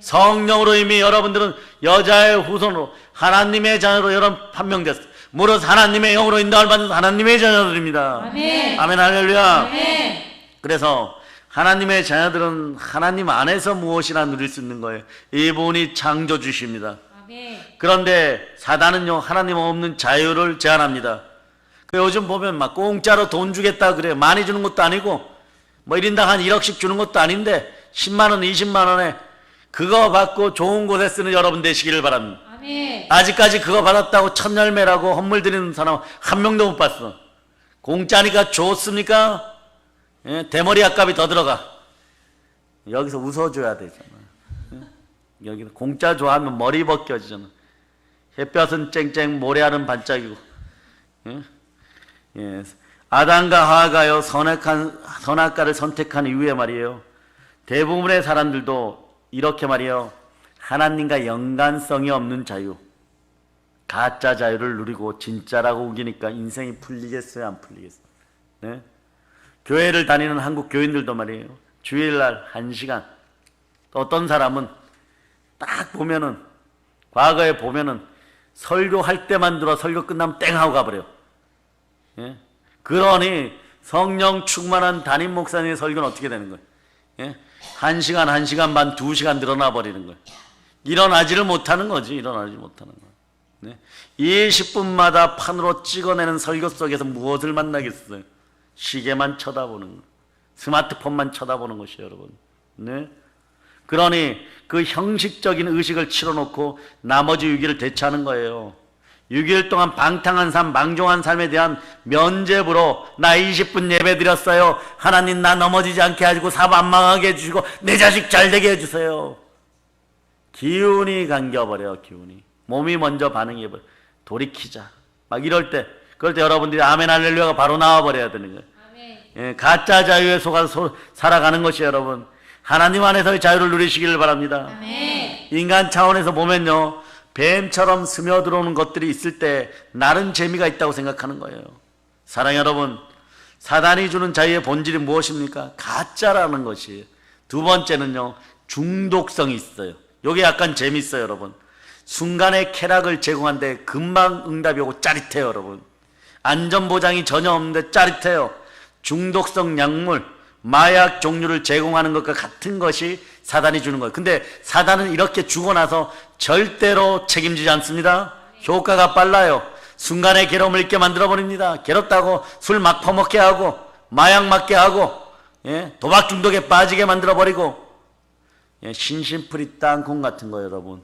성령으로 이미 여러분들은 여자의 후손으로 하나님의 자녀로 여러분 판명됐어요. 무릇 하나님의 영으로 인도를 받는 하나님의 자녀들입니다. 아멘. 아멘 할렐루야. 아멘. 그래서 하나님의 자녀들은 하나님 안에서 무엇이나 누릴 수 있는 거예요. 이분이 창조주십니다. 아멘. 그런데 사단은요, 하나님 없는 자유를 제한합니다. 요즘 보면 막 공짜로 돈 주겠다 그래요. 많이 주는 것도 아니고 뭐 1인당 한 1억씩 주는 것도 아닌데 10만 원, 20만 원에 그거 받고 좋은 곳에 쓰는 여러분 되시기를 바랍니다. 아멘. 아직까지 그거 받았다고 첫 열매라고 헌물 드리는 사람 한 명도 못 봤어. 공짜니까 좋습니까? 예, 대머리 약값이 더 들어가. 여기서 웃어줘야 되잖아. 예? 여기 공짜 좋아하면 머리 벗겨지잖아. 햇볕은 쨍쨍, 모래알은 반짝이고. 예? 예. 아담과 하와가요 선악과를 선택한 이후에 말이에요. 대부분의 사람들도 이렇게 말이에요. 하나님과 연관성이 없는 자유, 가짜 자유를 누리고 진짜라고 우기니까 인생이 풀리겠어요? 안 풀리겠어요? 네? 교회를 다니는 한국 교인들도 말이에요. 주일날 1시간. 어떤 사람은 딱 보면은 과거에 보면은 설교할 때만 들어 설교 끝나면 땡 하고 가버려요. 예? 그러니 성령 충만한 담임 목사님의 설교는 어떻게 되는 거예요? 예? 1시간, 1시간 반, 2시간 늘어나 버리는 거예요. 일어나지를 못하는 거지. 일어나지 못하는 거. 네? 20분마다 판으로 찍어내는 설교 속에서 무엇을 만나겠어요? 시계만 쳐다보는 거, 스마트폰만 쳐다보는 것이에요, 여러분. 네? 그러니 그 형식적인 의식을 치러놓고 나머지 6일을 대처하는 거예요. 6일 동안 방탕한 삶, 망종한 삶에 대한 면죄부로 나 20분 예배 드렸어요. 하나님 나 넘어지지 않게 해주고 사업 안 망하게 해주시고 내 자식 잘 되게 해주세요. 기운이 감겨버려요. 기운이. 몸이 먼저 반응해버려. 돌이키자. 막 이럴 때, 그럴 때 여러분들이 아멘 할렐루야가 바로 나와버려야 되는 거예요. 예, 가짜 자유에 속아서 살아가는 것이 여러분. 하나님 안에서의 자유를 누리시기를 바랍니다. 아멘. 인간 차원에서 보면요, 뱀처럼 스며들어오는 것들이 있을 때 나름 재미가 있다고 생각하는 거예요. 사랑 여러분, 사단이 주는 자유의 본질이 무엇입니까? 가짜라는 것이에요. 두 번째는요, 중독성이 있어요. 요게 약간 재밌어요, 여러분. 순간의 쾌락을 제공하는데 금방 응답이 오고 짜릿해요, 여러분. 안전보장이 전혀 없는데 짜릿해요. 중독성 약물, 마약 종류를 제공하는 것과 같은 것이 사단이 주는 거예요. 근데 사단은 이렇게 주고 나서 절대로 책임지지 않습니다. 효과가 빨라요. 순간의 괴로움을 잊게 만들어버립니다. 괴롭다고 술 막 퍼먹게 하고 마약 맞게 하고, 예? 도박 중독에 빠지게 만들어버리고, 예? 신심풀이 땅콩 같은 거예요, 여러분.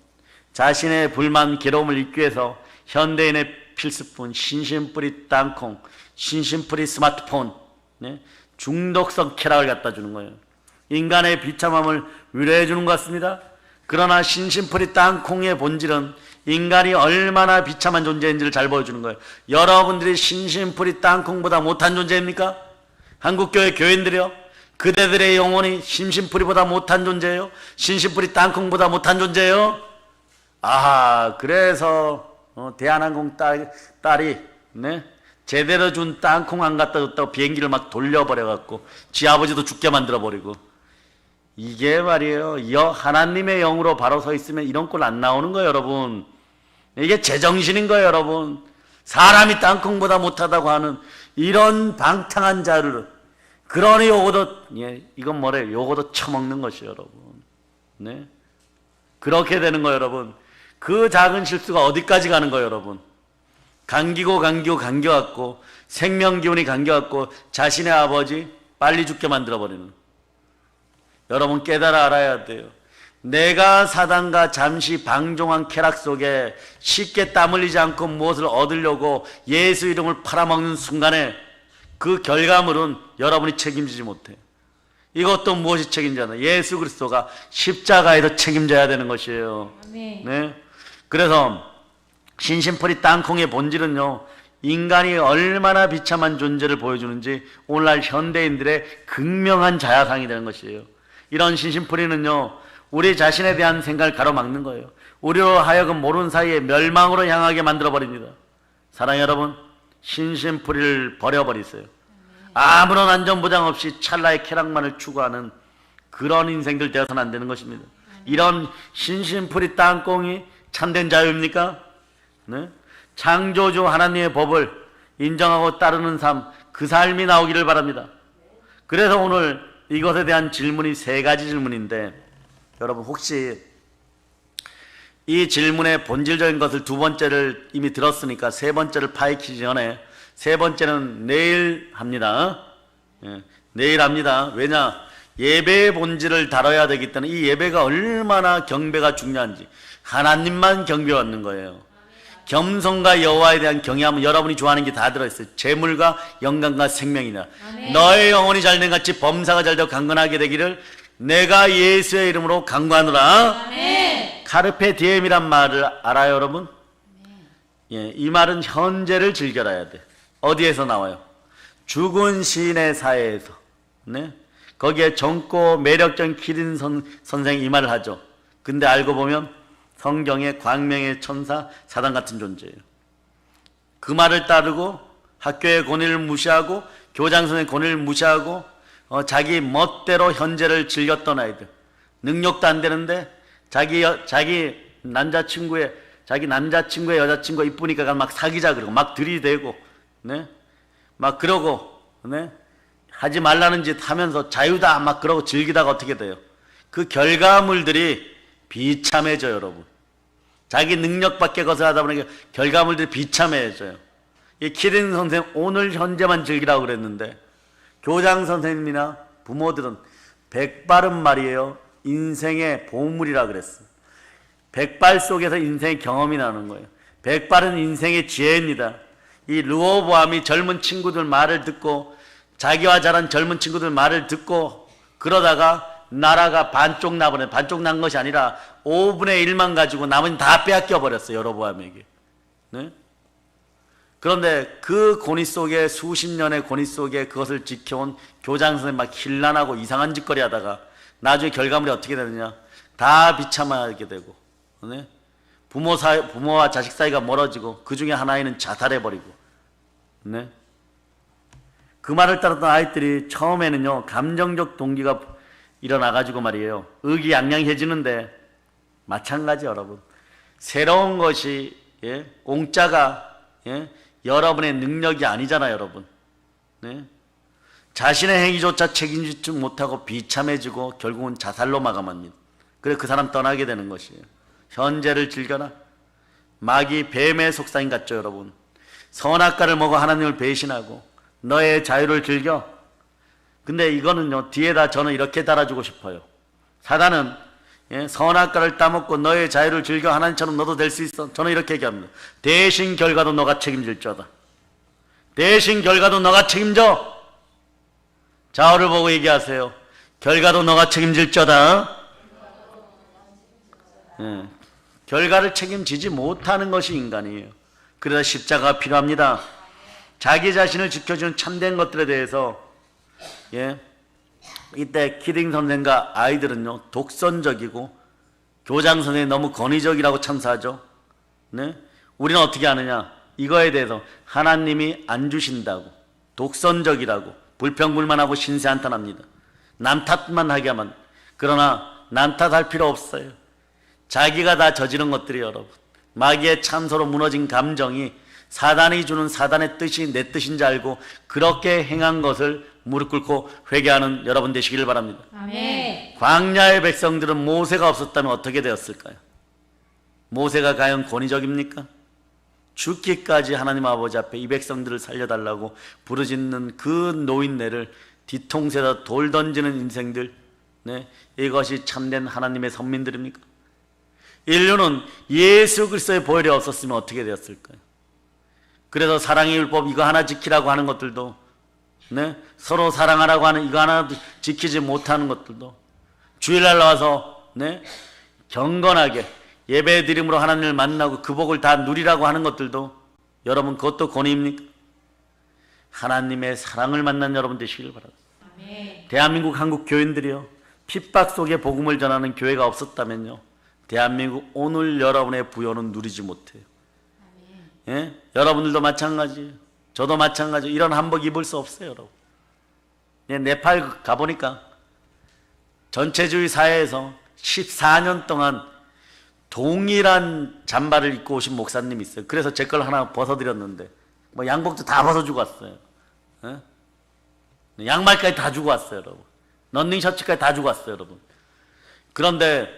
자신의 불만, 괴로움을 잊기 위해서 현대인의 필수품 신심풀이 땅콩, 신심풀이 스마트폰, 예? 중독성 쾌락을 갖다 주는 거예요. 인간의 비참함을 위로해 주는 것 같습니다. 그러나 신심풀이 땅콩의 본질은 인간이 얼마나 비참한 존재인지를 잘 보여주는 거예요. 여러분들이 신심풀이 땅콩보다 못한 존재입니까? 한국교회 교인들이요? 그대들의 영혼이 신심풀이보다 못한 존재예요? 신심풀이 땅콩보다 못한 존재예요? 아하, 그래서 대한항공 딸이 네? 제대로 준 땅콩 안 갖다 줬다고 비행기를 막 돌려버려갖고 지 아버지도 죽게 만들어버리고, 이게 말이에요, 하나님의 영으로 바로 서 있으면 이런 꼴 안 나오는 거예요, 여러분. 이게 제정신인 거예요, 여러분. 사람이 땅콩보다 못하다고 하는 이런 방탕한 자를, 그러니 요거도, 예, 이건 뭐래요? 요거도 처먹는 것이에요, 여러분. 네? 그렇게 되는 거예요, 여러분. 그 작은 실수가 어디까지 가는 거예요, 여러분? 감겨갖고 생명기운이 감겨갖고 자신의 아버지 빨리 죽게 만들어버리는. 여러분 깨달아 알아야 돼요. 내가 사단과 잠시 방종한 쾌락 속에 쉽게 땀 흘리지 않고 무엇을 얻으려고 예수 이름을 팔아먹는 순간에 그 결과물은 여러분이 책임지지 못해요. 이것도 무엇이 책임져야? 예수 그리스도가 십자가에서 책임져야 되는 것이에요. 네. 그래서 신심풀이 땅콩의 본질은요, 인간이 얼마나 비참한 존재를 보여주는지 오늘날 현대인들의 극명한 자야상이 되는 것이에요. 이런 신심풀이는요, 우리 자신에 대한 생각을 가로막는 거예요. 우리로 하여금 모르는 사이에 멸망으로 향하게 만들어버립니다. 사랑 여러분, 신심풀이를 버려버리세요. 아무런 안전보장 없이 찰나의 쾌락만을 추구하는 그런 인생들 되어서는 안 되는 것입니다. 이런 신신풀이 땅콩이 참된 자유입니까? 네? 창조주 하나님의 법을 인정하고 따르는 삶, 그 삶이 나오기를 바랍니다. 그래서 오늘 이것에 대한 질문이 세 가지 질문인데, 여러분 혹시 이 질문의 본질적인 것을 두 번째를 이미 들었으니까 세 번째를 파헤치기 전에, 세 번째는 내일 합니다. 예, 내일 합니다. 왜냐? 예배의 본질을 다뤄야 되기 때문에 이 예배가 얼마나 경배가 중요한지, 하나님만 경배받는 거예요. 겸손과 여호와에 대한 경외함은 여러분이 좋아하는 게 다 들어있어요. 재물과 영광과 생명이나 너의 영혼이 잘된 같이 범사가 잘되고 강건하게 되기를 내가 예수의 이름으로 강구하노라. 아멘. 카르페 디엠이란 말을 알아요, 여러분? 예, 이 말은 현재를 즐겨라 해야 돼. 어디에서 나와요? 죽은 시인의 사회에서. 네? 거기에 젊고 매력적인 키린 선생이 이 말을 하죠. 근데 알고 보면 성경의 광명의 천사 사단 같은 존재예요. 그 말을 따르고 학교의 권위를 무시하고 교장 선생의 권위를 무시하고 자기 멋대로 현재를 즐겼던 아이들, 능력도 안 되는데 자기 남자친구의 여자친구가 이쁘니까 막 사귀자 그러고 막 들이대고, 네? 막 그러고, 네? 하지 말라는 짓 하면서 자유다 막 그러고 즐기다가 어떻게 돼요? 그 결과물들이 비참해져요, 여러분. 자기 능력밖에 것을 하다 보니까 결과물들이 비참해져요. 이 키린 선생님 오늘 현재만 즐기라고 그랬는데, 교장 선생님이나 부모들은 백발은 말이에요, 인생의 보물이라 그랬어요. 백발 속에서 인생의 경험이 나는 거예요. 백발은 인생의 지혜입니다. 이 르호보암이 젊은 친구들 말을 듣고, 자기와 자란 젊은 친구들 말을 듣고 그러다가 나라가 반쪽 나버려. 반쪽 난 것이 아니라 5분의 1만 가지고 나머지는 다 빼앗겨 버렸어요, 여로보암에게. 네? 그런데 그 고뇌 속에, 수십 년의 고뇌 속에 그것을 지켜온 교장 선생님 막 hir난하고 이상한 짓거리 하다가 나중에 결과물이 어떻게 되느냐? 다 비참하게 되고, 네? 부모와 자식 사이가 멀어지고 그 중에 하나에는 자살해 버리고, 네? 그 말을 따랐던 아이들이 처음에는요, 감정적 동기가 일어나가지고 말이에요, 의기양양해지는데, 마찬가지 여러분. 새로운 것이, 예? 공짜가, 예? 여러분의 능력이 아니잖아요, 여러분. 네? 자신의 행위조차 책임지지 못하고 비참해지고 결국은 자살로 마감합니다. 그래서 그 사람 떠나게 되는 것이에요. 현재를 즐겨라. 마귀 뱀의 속삭임 같죠, 여러분. 선악과를 먹어 하나님을 배신하고 너의 자유를 즐겨. 근데 이거는요, 뒤에다 저는 이렇게 달아주고 싶어요. 사단은, 예, 선악과를 따먹고 너의 자유를 즐겨 하나님처럼 너도 될 수 있어. 저는 이렇게 얘기합니다. 대신 결과도 너가 책임질 거다. 대신 결과도 너가 책임져. 좌우를 보고 얘기하세요. 결과도 너가 책임질 거다. 예, 결과를 책임지지 못하는 것이 인간이에요. 그래서 십자가가 필요합니다. 자기 자신을 지켜주는 참된 것들에 대해서, 예, 이때 키딩 선생과 아이들은요, 독선적이고 교장 선생이 너무 권위적이라고 참사하죠. 네? 우리는 어떻게 하느냐? 이거에 대해서 하나님이 안 주신다고, 독선적이라고, 불평불만하고 신세한탄합니다. 남 탓만 하게 하면. 그러나 남 탓할 필요 없어요. 자기가 다 저지른 것들이, 여러분, 마귀의 참소로 무너진 감정이 사단이 주는 사단의 뜻이 내 뜻인 줄 알고 그렇게 행한 것을 무릎 꿇고 회개하는 여러분 되시기를 바랍니다. 아멘. 광야의 백성들은 모세가 없었다면 어떻게 되었을까요? 모세가 과연 권위적입니까? 죽기까지 하나님 아버지 앞에 이 백성들을 살려달라고 부르짖는 그 노인네를 뒤통수에다 돌 던지는 인생들, 네, 이것이 참된 하나님의 선민들입니까? 인류는 예수 그리스도의 보혈이 없었으면 어떻게 되었을까요? 그래서 사랑의 율법 이거 하나 지키라고 하는 것들도, 네, 서로 사랑하라고 하는 이거 하나 지키지 못하는 것들도, 주일날 나와서, 네, 경건하게 예배 드림으로 하나님을 만나고 그 복을 다 누리라고 하는 것들도, 여러분 그것도 권위입니까? 하나님의 사랑을 만난 여러분 되시길 바랍니다. 아멘. 대한민국 한국 교인들이요, 핍박 속에 복음을 전하는 교회가 없었다면요, 대한민국 오늘 여러분의 부여는 누리지 못해요. 예? 여러분들도 마찬가지예요. 저도 마찬가지예요. 이런 한복 입을 수 없어요, 여러분. 예, 네팔 가보니까 전체주의 사회에서 14년 동안 동일한 잠바를 입고 오신 목사님이 있어요. 그래서 제 걸 하나 벗어드렸는데 뭐 양복도 다 벗어주고 왔어요. 예? 양말까지 다 주고 왔어요, 여러분. 런닝 셔츠까지 다 주고 왔어요, 여러분. 그런데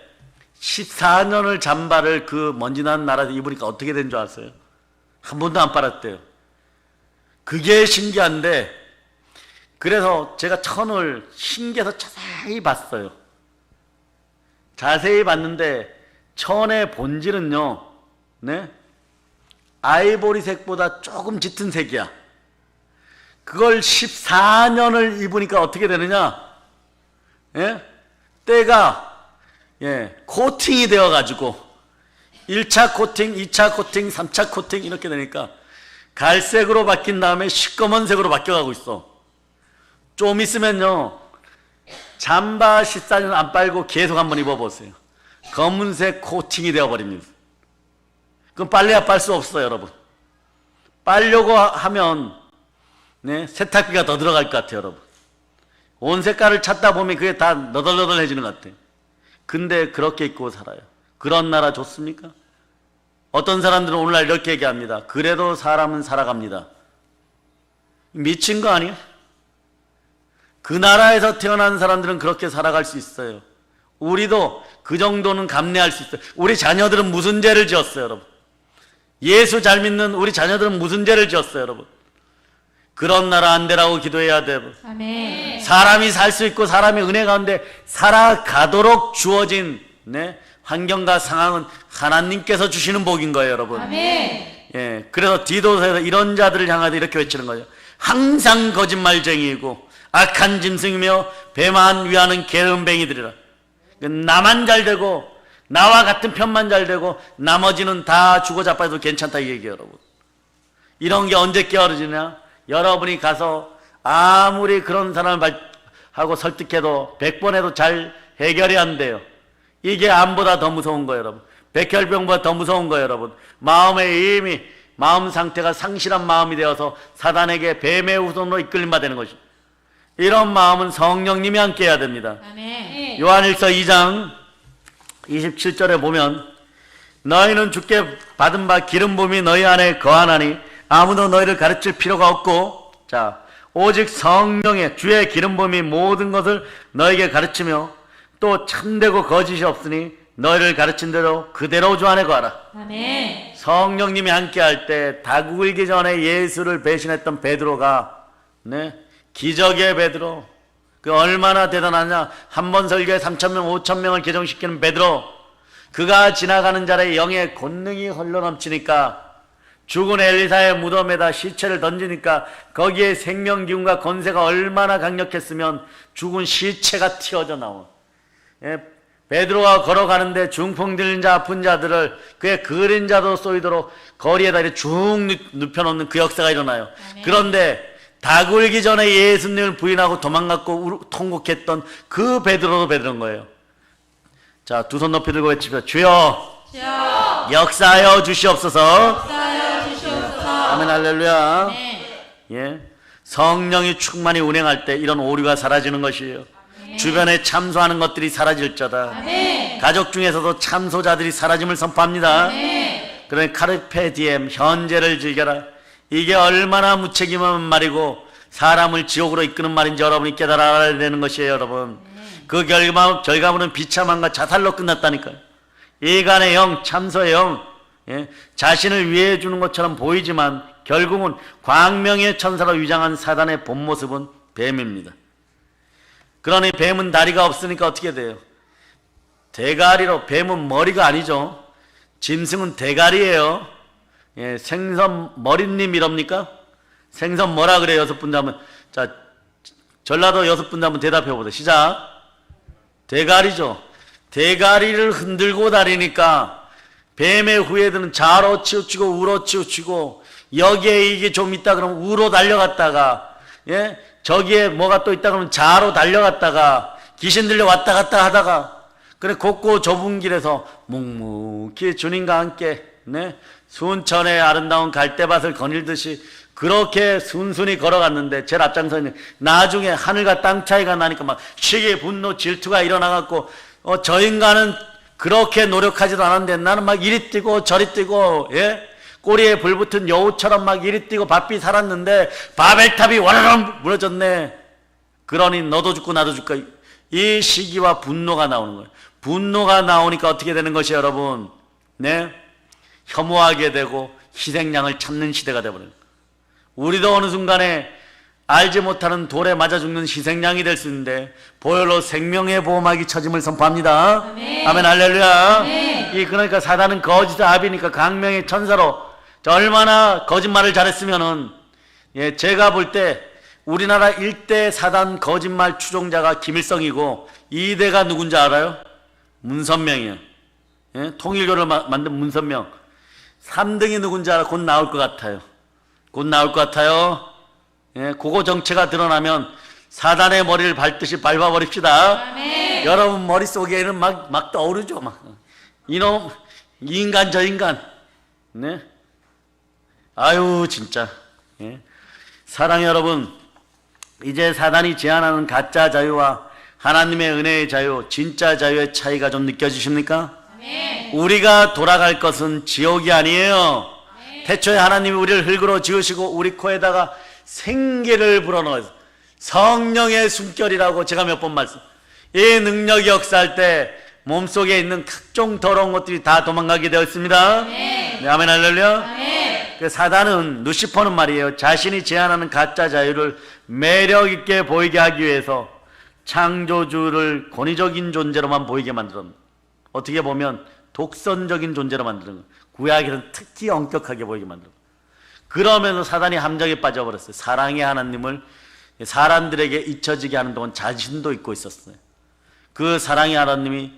14년을 잠바를 그 먼지난 나라에서 입으니까 어떻게 된 줄 아세요? 한 번도 안 빨았대요. 그게 신기한데, 그래서 제가 천을 신기해서 자세히 봤어요. 자세히 봤는데 천의 본질은요, 네? 아이보리색보다 조금 짙은 색이야. 그걸 14년을 입으니까 어떻게 되느냐? 예? 때가 코팅이 되어가지고 1차 코팅, 2차 코팅, 3차 코팅 이렇게 되니까 갈색으로 바뀐 다음에 시꺼먼색으로 바뀌어가고 있어. 좀 있으면요, 잠바 14년 안 빨고 계속 한번 입어보세요. 검은색 코팅이 되어버립니다. 그럼 빨래야 빨 수 없어요, 여러분. 빨려고 하면 세탁기가 더 들어갈 것 같아요, 여러분. 온 색깔을 찾다 보면 그게 다 너덜너덜해지는 것 같아요. 근데 그렇게 입고 살아요. 그런 나라 좋습니까? 어떤 사람들은 오늘날 이렇게 얘기합니다. 그래도 사람은 살아갑니다. 미친 거 아니에요? 그 나라에서 태어난 사람들은 그렇게 살아갈 수 있어요. 우리도 그 정도는 감내할 수 있어요. 우리 자녀들은 무슨 죄를 지었어요, 여러분? 예수 잘 믿는 우리 자녀들은 무슨 죄를 지었어요, 여러분? 그런 나라 안 되라고 기도해야 돼요. 아멘. 사람이 살 수 있고 사람이 은혜 가운데 살아가도록 주어진 환경과 상황은 하나님께서 주시는 복인 거예요, 여러분. 아멘. 그래서 디도서에서 이런 자들을 향하여 이렇게 외치는 거예요. 항상 거짓말쟁이이고 악한 짐승이며 배만 위하는 게으름뱅이들이라. 나만 잘 되고 나와 같은 편만 잘 되고 나머지는 다 죽어 자빠져도 괜찮다 이 얘기예요, 여러분. 이런 게 언제 깨어지냐? 여러분이 가서 아무리 그런 사람을 하고 설득해도 100번 해도 잘 해결이 안 돼요. 이게 암보다 더 무서운 거예요, 여러분. 백혈병보다 더 무서운 거예요, 여러분. 마음에 이미 마음 상태가 상실한 마음이 되어서 사단에게 뱀의 후손으로 이끌림 받는 것이. 이런 마음은 성령님이 함께 해야 됩니다. 아멘. 요한일서 2장 27절에 보면 너희는 주께 받은 바 기름 부음이 너희 안에 거하나니 아무도 너희를 가르칠 필요가 없고 오직 성령의 주의 기름 부음이 모든 것을 너희에게 가르치며 또 참되고 거짓이 없으니 너희를 가르친 대로 그대로 주 안에 거하라. 아멘. 성령님이 함께 할 때 닭 울기 전에 예수를 배신했던 베드로가 기적의 베드로, 그 얼마나 대단하냐. 한 번 설교에 3,000명 5,000명을 개종시키는 베드로, 그가 지나가는 자리에 영의 권능이 흘러넘치니까 죽은 엘리사의 무덤에다 시체를 던지니까 거기에 생명기운과 권세가 얼마나 강력했으면 죽은 시체가 튀어져 나온. 베드로가 걸어가는데 중풍 들린 자 아픈 자들을 그의 그림자도 쏘이도록 거리에다 이렇게 쭉 눕혀놓는 그 역사가 일어나요. 아멘. 그런데 닭 울기 전에 예수님을 부인하고 도망갔고 통곡했던 그 베드로도 베드로인 거예요. 자, 두 손 높이 들고 외칩시다. 주여, 주여, 역사하여 주시옵소서. 역사하여 주시옵소서. 아멘, 할렐루야. 네. 성령이 충만히 운행할 때 이런 오류가 사라지는 것이에요. 주변에 참소하는 것들이 사라질저다. 아멘. 가족 중에서도 참소자들이 사라짐을 선포합니다. 아멘. 그러니 카르페 디엠, 현재를 즐겨라. 이게 얼마나 무책임한 말이고 사람을 지옥으로 이끄는 말인지 여러분이 깨달아야 되는 것이에요, 여러분. 그 결과물은 비참함과 자살로 끝났다니까요. 이간의 영, 참소의 영, 자신을 위해 주는 것처럼 보이지만 결국은 광명의 천사로 위장한 사단의 본 모습은 뱀입니다. 그러니 뱀은 다리가 없으니까 어떻게 돼요? 대가리로. 뱀은 머리가 아니죠. 짐승은 대가리예요. 생선 머리님 이럽니까? 생선 뭐라 그래요? 6분 하면. 자, 전라도 6분 하면 대답해 보세요. 시작. 대가리죠. 대가리를 흔들고 다니니까 뱀의 후예들은 좌로 치우치고 우로 치우치고, 여기에 이게 좀 있다 그러면 우로 달려갔다가, 저기에 뭐가 또 있다 그러면 좌로 달려갔다가, 귀신 들려 왔다 갔다 하다가, 그래 곱고 좁은 길에서 묵묵히 주님과 함께 순천의 아름다운 갈대밭을 거닐듯이 그렇게 순순히 걸어갔는데 제일 앞장서는 나중에 하늘과 땅 차이가 나니까 막 시기, 분노, 질투가 일어나갖고 저 인간은 그렇게 노력하지도 않았는데 나는 막 이리 뛰고 저리 뛰고 꼬리에 불 붙은 여우처럼 막 이리 뛰고 바삐 살았는데 바벨탑이 와르르 무너졌네. 그러니 너도 죽고 나도 죽고 이 시기와 분노가 나오는 거예요. 분노가 나오니까 어떻게 되는 것이 여러분 혐오하게 되고 희생양을 찾는 시대가 되어버려요. 우리도 어느 순간에 알지 못하는 돌에 맞아 죽는 희생양이 될 수 있는데 보혈로 생명의 보호막이 쳐짐을 선포합니다. 아멘, 아멘 할렐루야. 아멘. 그러니까 사단은 거짓의 아비니까 강명의 천사로 얼마나 거짓말을 잘했으면은 제가 볼 때 우리나라 1대 사단 거짓말 추종자가 김일성이고 2대가 누군지 알아요? 문선명이에요. 통일교를 만든 문선명. 3등이 누군지 알아? 곧 나올 것 같아요. 곧 나올 것 같아요. 그거 정체가 드러나면 사단의 머리를 밟듯이 밟아버립시다. 아멘. 여러분 머릿속에는 막 떠오르죠. 막 이놈 이 인간 저 인간. 아유 진짜. 사랑해 여러분, 이제 사단이 제안하는 가짜 자유와 하나님의 은혜의 자유, 진짜 자유의 차이가 좀 느껴지십니까? 아멘. 우리가 돌아갈 것은 지옥이 아니에요. 아멘. 태초에 하나님이 우리를 흙으로 지으시고 우리 코에다가 생기를 불어넣어서 성령의 숨결이라고 제가 몇 번 말씀. 이 능력이 역사할 때 몸속에 있는 각종 더러운 것들이 다 도망가게 되어 있습니다. 아멘. 네, 아멘 할렐루야. 아멘. 그 사단은 루시퍼는 말이에요. 자신이 제안하는 가짜 자유를 매력 있게 보이게 하기 위해서 창조주를 권위적인 존재로만 보이게 만들었습니다. 어떻게 보면 독선적인 존재로 만드는 거예요. 구약에는 특히 엄격하게 보이게 만들어요. 그러면서 사단이 함정에 빠져버렸어요. 사랑의 하나님을 사람들에게 잊혀지게 하는 동안 자신도 잊고 있었어요. 그 사랑의 하나님이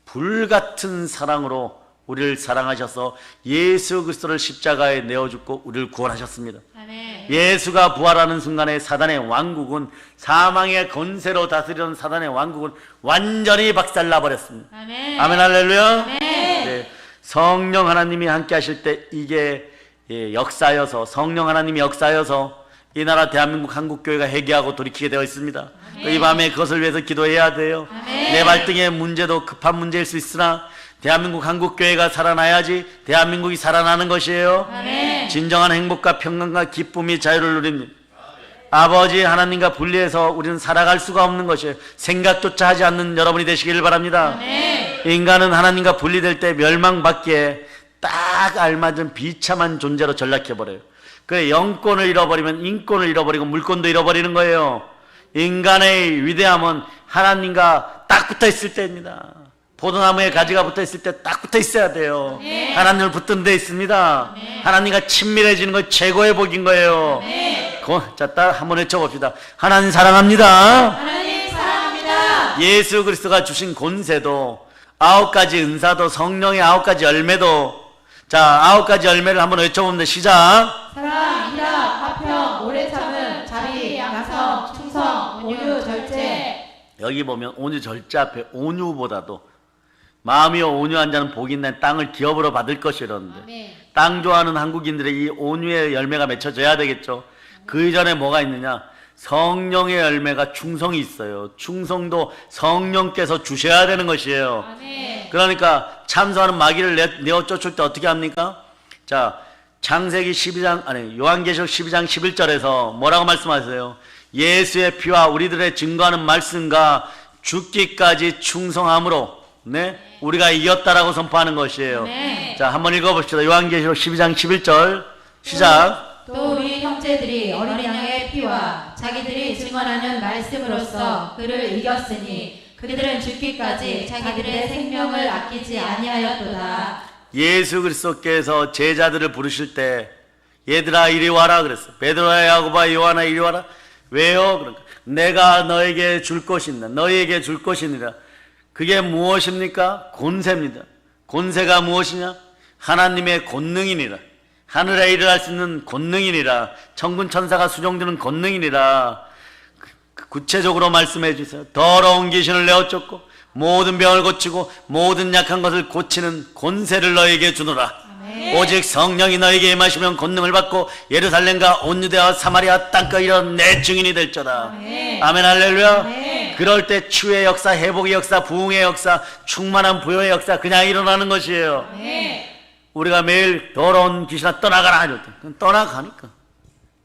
불같은 사랑으로 우리를 사랑하셔서 예수 그리스도를 십자가에 내어 죽고 우리를 구원하셨습니다. 아멘. 예수가 부활하는 순간에 사단의 왕국은, 사망의 권세로 다스리던 사단의 왕국은 완전히 박살나 버렸습니다. 아멘. 아멘 할렐루야. 아멘. 네, 성령 하나님이 함께 하실 때 이게 역사여서, 성령 하나님이 역사여서 이 나라 대한민국 한국교회가 회개하고 돌이키게 되어 있습니다. 이 밤에 그것을 위해서 기도해야 돼요. 아멘. 내 발등의 문제도 급한 문제일 수 있으나 대한민국 한국교회가 살아나야지 대한민국이 살아나는 것이에요. 아멘. 진정한 행복과 평강과 기쁨이 자유를 누립니다. 아버지 하나님과 분리해서 우리는 살아갈 수가 없는 것이에요. 생각조차 하지 않는 여러분이 되시기를 바랍니다. 아멘. 인간은 하나님과 분리될 때 멸망받기에 딱 알맞은 비참한 존재로 전락해버려요. 그 영권을 잃어버리면 인권을 잃어버리고 물권도 잃어버리는 거예요. 인간의 위대함은 하나님과 딱 붙어있을 때입니다. 포도나무에 가지가 붙어있을 때 딱 붙어있어야 돼요. 아멘. 하나님을 붙든 데 있습니다. 아멘. 하나님과 친밀해지는 것 최고의 복인 거예요. 자, 딱 한번 외쳐봅시다. 하나님 사랑합니다. 하나님 사랑합니다. 예수 그리스도가 주신 권세도 9가지 은사도 성령의 9가지 열매도, 자 9가지 열매를 한번 외쳐봅니다. 시작. 사랑, 희락, 화평, 오래 참음, 자비, 양성, 충성, 온유, 절제. 여기 보면 온유 절제 앞에 온유보다도 마음이여 온유한 자는 복이 있는 땅을 기업으로 받을 것이라는데, 아멘. 땅 좋아하는 한국인들의 이 온유의 열매가 맺혀져야 되겠죠. 그 이전에 뭐가 있느냐? 성령의 열매가 충성이 있어요. 충성도 성령께서 주셔야 되는 것이에요. 아멘. 그러니까 참소하는 마귀를 내어 쫓을 때 어떻게 합니까? 자, 창세기 12장, 요한계시록 12장 11절에서 뭐라고 말씀하세요? 예수의 피와 우리들의 증거하는 말씀과 죽기까지 충성함으로 우리가 이겼다라고 선포하는 것이에요. 네. 자, 한번 읽어봅시다. 요한계시록 12장 11절 시작. 또 우리 형제들이 어린 양의 피와 자기들이 증언하는 말씀으로써 그를 이겼으니 그들은 죽기까지 자기들의 생명을 아끼지 아니하였도다. 예수 그리스도께서 제자들을 부르실 때 얘들아 이리 와라 그랬어. 베드로야 야고보야 요한아 이리 와라. 왜요? 그러니까 내가 너에게 줄 것이니라. 너희에게 줄 것이니라. 그게 무엇입니까? 권세입니다. 권세가 무엇이냐? 하나님의 권능이니라. 하늘에 일을 할 수 있는 권능이니라. 천군 천사가 수종드는 권능이니라. 구체적으로 말씀해 주세요. 더러운 귀신을 내어 쫓고 모든 병을 고치고 모든 약한 것을 고치는 권세를 너에게 주노라. 아멘. 오직 성령이 너에게 임하시면 권능을 받고 예루살렘과 온 유대와 사마리아 땅까지 이런 내 증인이 될저다. 아멘 할렐루야. 그럴 때 치유의 역사, 회복의 역사, 부흥의 역사, 충만한 부여의 역사 그냥 일어나는 것이에요. 우리가 매일 더러운 귀신아 떠나가라 이럴 때 떠나가니까.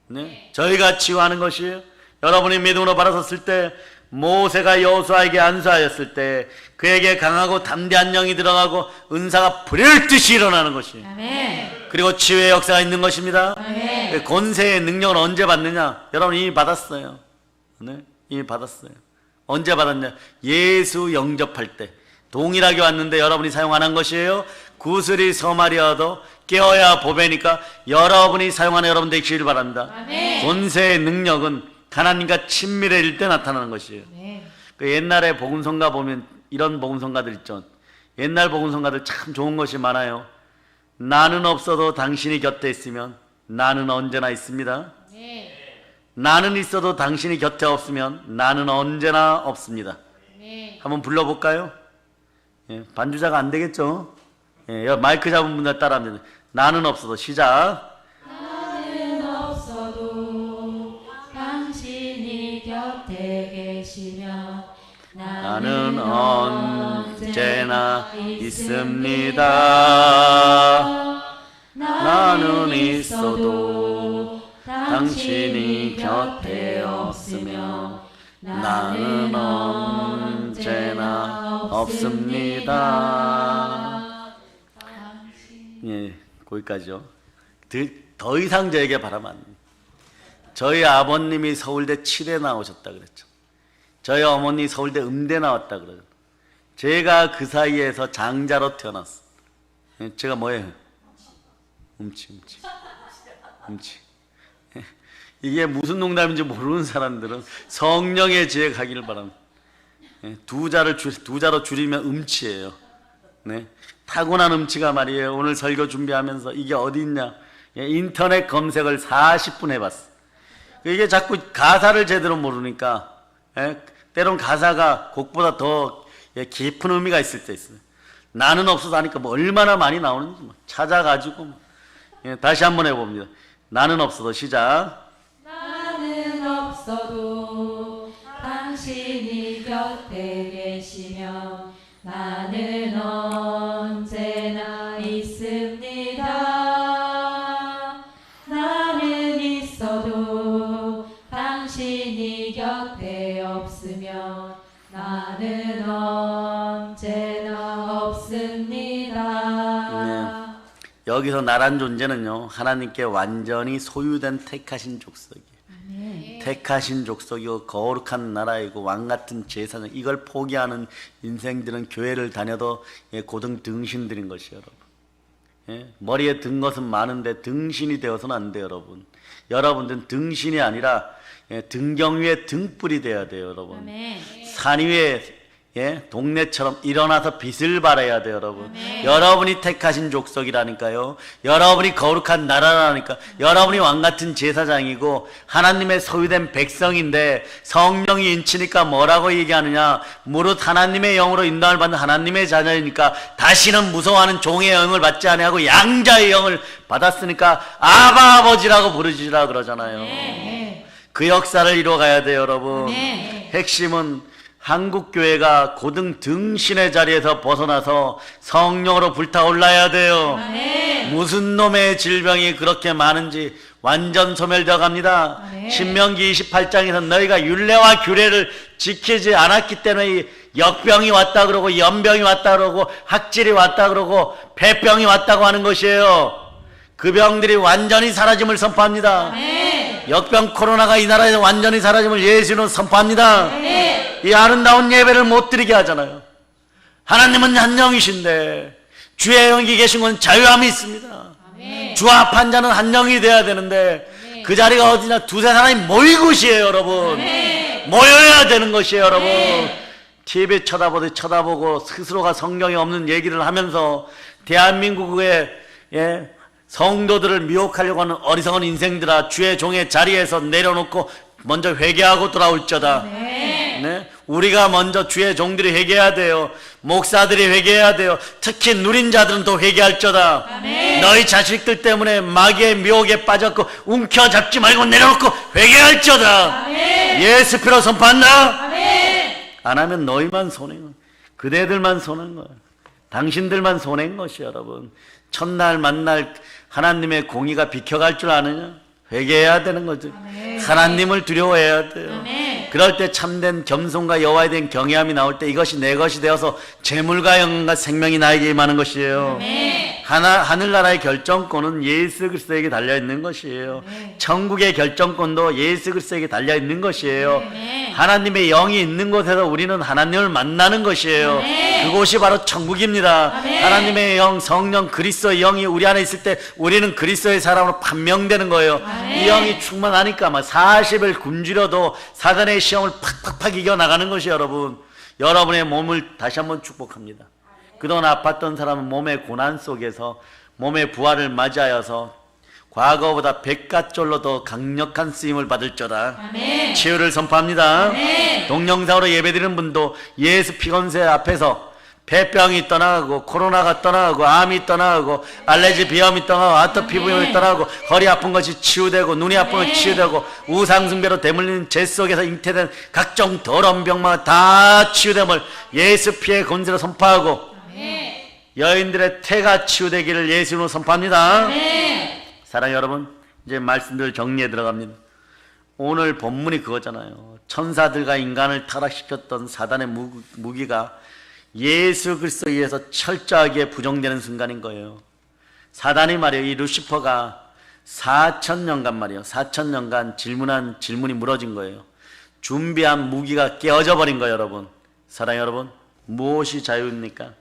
네. 저희가 치유하는 것이에요. 여러분이 믿음으로 바라섰을 때 모세가 여호수아에게 안수하였을 때 그에게 강하고 담대한 영이 들어가고 은사가 불일 듯이 일어나는 것이에요. 그리고 치유의 역사가 있는 것입니다. 권세의 능력을 언제 받느냐? 여러분 이미 받았어요. 네? 이미 받았어요. 언제 받았냐? 예수 영접할 때 동일하게 왔는데 여러분이 사용 안 한 것이에요. 구슬이 서말이어도 깨어야 보배니까 여러분이 사용하는 여러분 되시길 바랍니다. 권세의 능력은 하나님과 친밀해질 때 나타나는 것이에요. 그 옛날에 복음성가 보면 이런 복음성가들 있죠. 옛날 복음성가들 참 좋은 것이 많아요. 나는 없어도 당신이 곁에 있으면 나는 언제나 있습니다. 나는 있어도 당신이 곁에 없으면 나는 언제나 없습니다. 한번 불러볼까요? 예, 반주자가 안 되겠죠? 예, 마이크 잡은 분들 따라하면 됩니다. 나는 없어도 시작. 나는 없어도 당신이 곁에 계시면 나는 언제나 있습니다. 나는 있어도 당신이 곁에 없으면 나는 언제나 없습니다. 예, 거기까지요. 더 이상 저에게 바라면 안 됩니다. 저희 아버님이 서울대 치대 나오셨다 그랬죠. 저희 어머니 서울대 음대 나왔다 그래요. 제가 그 사이에서 장자로 태어났어. 제가 뭐예요? 음치. 이게 무슨 농담인지 모르는 사람들은 성령의 지혜 가기를 바랍니다. 두 자로 줄이면 음치예요. 네. 타고난 음치가 말이에요. 오늘 설교 준비하면서 이게 어디 있냐? 인터넷 검색을 40분 해봤어. 이게 자꾸 가사를 제대로 모르니까 때론 가사가 곡보다 더 깊은 의미가 있을 때 있어요. 나는 없어도 하니까 뭐 얼마나 많이 나오는지 찾아가지고 다시 한번 해봅니다. 나는 없어도 시작. 나는 없어도 당신이 곁에 계시면 나는 언제나 있습니다. 나는 있어도 당신이 곁에 없으면 나는 언제나 없습니다. 네. 여기서 나란 존재는요 하나님께 완전히 소유된 택하신 족속이에요. 택하신 족속이고 거룩한 나라이고 왕같은 제사장, 이걸 포기하는 인생들은 교회를 다녀도 고등 등신들인 것이에요. 여러분. 머리에 든 것은 많은데 등신이 되어서는 안 돼요. 여러분. 여러분들은 등신이 아니라 등경 위에 등불이 되어야 돼요. 여러분. 산 위에 동네처럼 일어나서 빛을 발해야 돼요. 여러분. 여러분이 택하신 족속이라니까요. 여러분이 거룩한 나라라니까. 여러분이 왕같은 제사장이고 하나님의 소유된 백성인데 성령이 인치니까 뭐라고 얘기하느냐? 무릇 하나님의 영으로 인도함을 받는 하나님의 자녀이니까 다시는 무서워하는 종의 영을 받지 아니하고 양자의 영을 받았으니까 아바 아버지라고 부르시라 그러잖아요. 그 역사를 이루어가야 돼요. 여러분. 핵심은 한국교회가 고등 등신의 자리에서 벗어나서 성령으로 불타올라야 돼요. 무슨 놈의 질병이 그렇게 많은지 완전 소멸되어 갑니다. 신명기 28장에서 너희가 율례와 규례를 지키지 않았기 때문에 역병이 왔다 그러고 연병이 왔다 그러고 학질이 왔다 그러고 폐병이 왔다고 하는 것이에요. 그 병들이 완전히 사라짐을 선포합니다. 역병 코로나가 이 나라에서 완전히 사라짐을 예수는 선포합니다. 이 아름다운 예배를 못 드리게 하잖아요. 하나님은 한 영이신데 주의 영이 계신 건 자유함이 있습니다. 주 앞한 자는 한 영이 돼야 되는데 그 자리가 어디냐? 두세 사람이 모일 곳이에요. 여러분. 모여야 되는 것이에요. 여러분. TV 쳐다보고 스스로가 성경에 없는 얘기를 하면서 대한민국의 성도들을 미혹하려고 하는 어리석은 인생들아, 주의 종의 자리에서 내려놓고 먼저 회개하고 돌아올저다. 네? 우리가 먼저 주의 종들이 회개해야 돼요. 목사들이 회개해야 돼요. 특히 누린 자들은 또 회개할저다. 너희 자식들 때문에 마귀의 미혹에 빠졌고 움켜잡지 말고 내려놓고 회개할지어다. 예수 피로 선포한다. 안 하면 너희만 손해인 거야. 그대들만 손해인 거야. 당신들만 손해인 것이 여러분. 첫날 만날 하나님의 공의가 비켜갈 줄 아느냐? 회개해야 되는 거죠. 하나님을 두려워해야 돼요. 그럴 때 참된 겸손과 여호와에 대한 경외함이 나올 때 이것이 내 것이 되어서 재물과 영광과 생명이 나에게 임하는 것이에요. 하늘나라의 결정권은 예수 그리스도에게 달려있는 것이에요. 천국의 결정권도 예수 그리스도에게 달려있는 것이에요. 하나님의 영이 있는 곳에서 우리는 하나님을 만나는 것이에요. 그곳이 바로 천국입니다. 하나님의 영, 성령, 그리스도의 영이 우리 안에 있을 때 우리는 그리스도의 사람으로 판명되는 거예요. 이 영이 충만하니까 막 40일 굶주려도 사단의 시험을 팍팍팍 이겨나가는 것이 여러분의 몸을 다시 한번 축복합니다. 그동안 아팠던 사람은 몸의 고난 속에서 몸의 부활을 맞이하여서 과거보다 100가절로 더 강력한 쓰임을 받을지어다. 치유를 선포합니다. 동영상으로 예배드리는 분도 예수 피건세 앞에서 폐병이 떠나가고 코로나가 떠나가고 암이 떠나가고 알레르기 비염이 떠나가고 아토피부염이 떠나가고 허리 아픈 것이 치유되고 눈이 아픈 것이 치유되고 우상숭배로 대물리는 죄 속에서 잉태된 각종 더러운 병만 다 치유됨을 예수 피의 권세로 선포하고 여인들의 태가 치유되기를 예수로 선포합니다. 사랑하는 여러분, 이제 말씀들 정리해 들어갑니다. 오늘 본문이 그거잖아요. 천사들과 인간을 타락시켰던 사단의 무기가 예수 그리스도에 의해서 철저하게 부정되는 순간인 거예요. 사단이 말이에요, 이 루시퍼가 4,000년간 말이에요, 4,000년간 질문한 질문이 무너진 거예요. 준비한 무기가 깨어져 버린 거예요. 여러분, 사랑하는 여러분, 무엇이 자유입니까?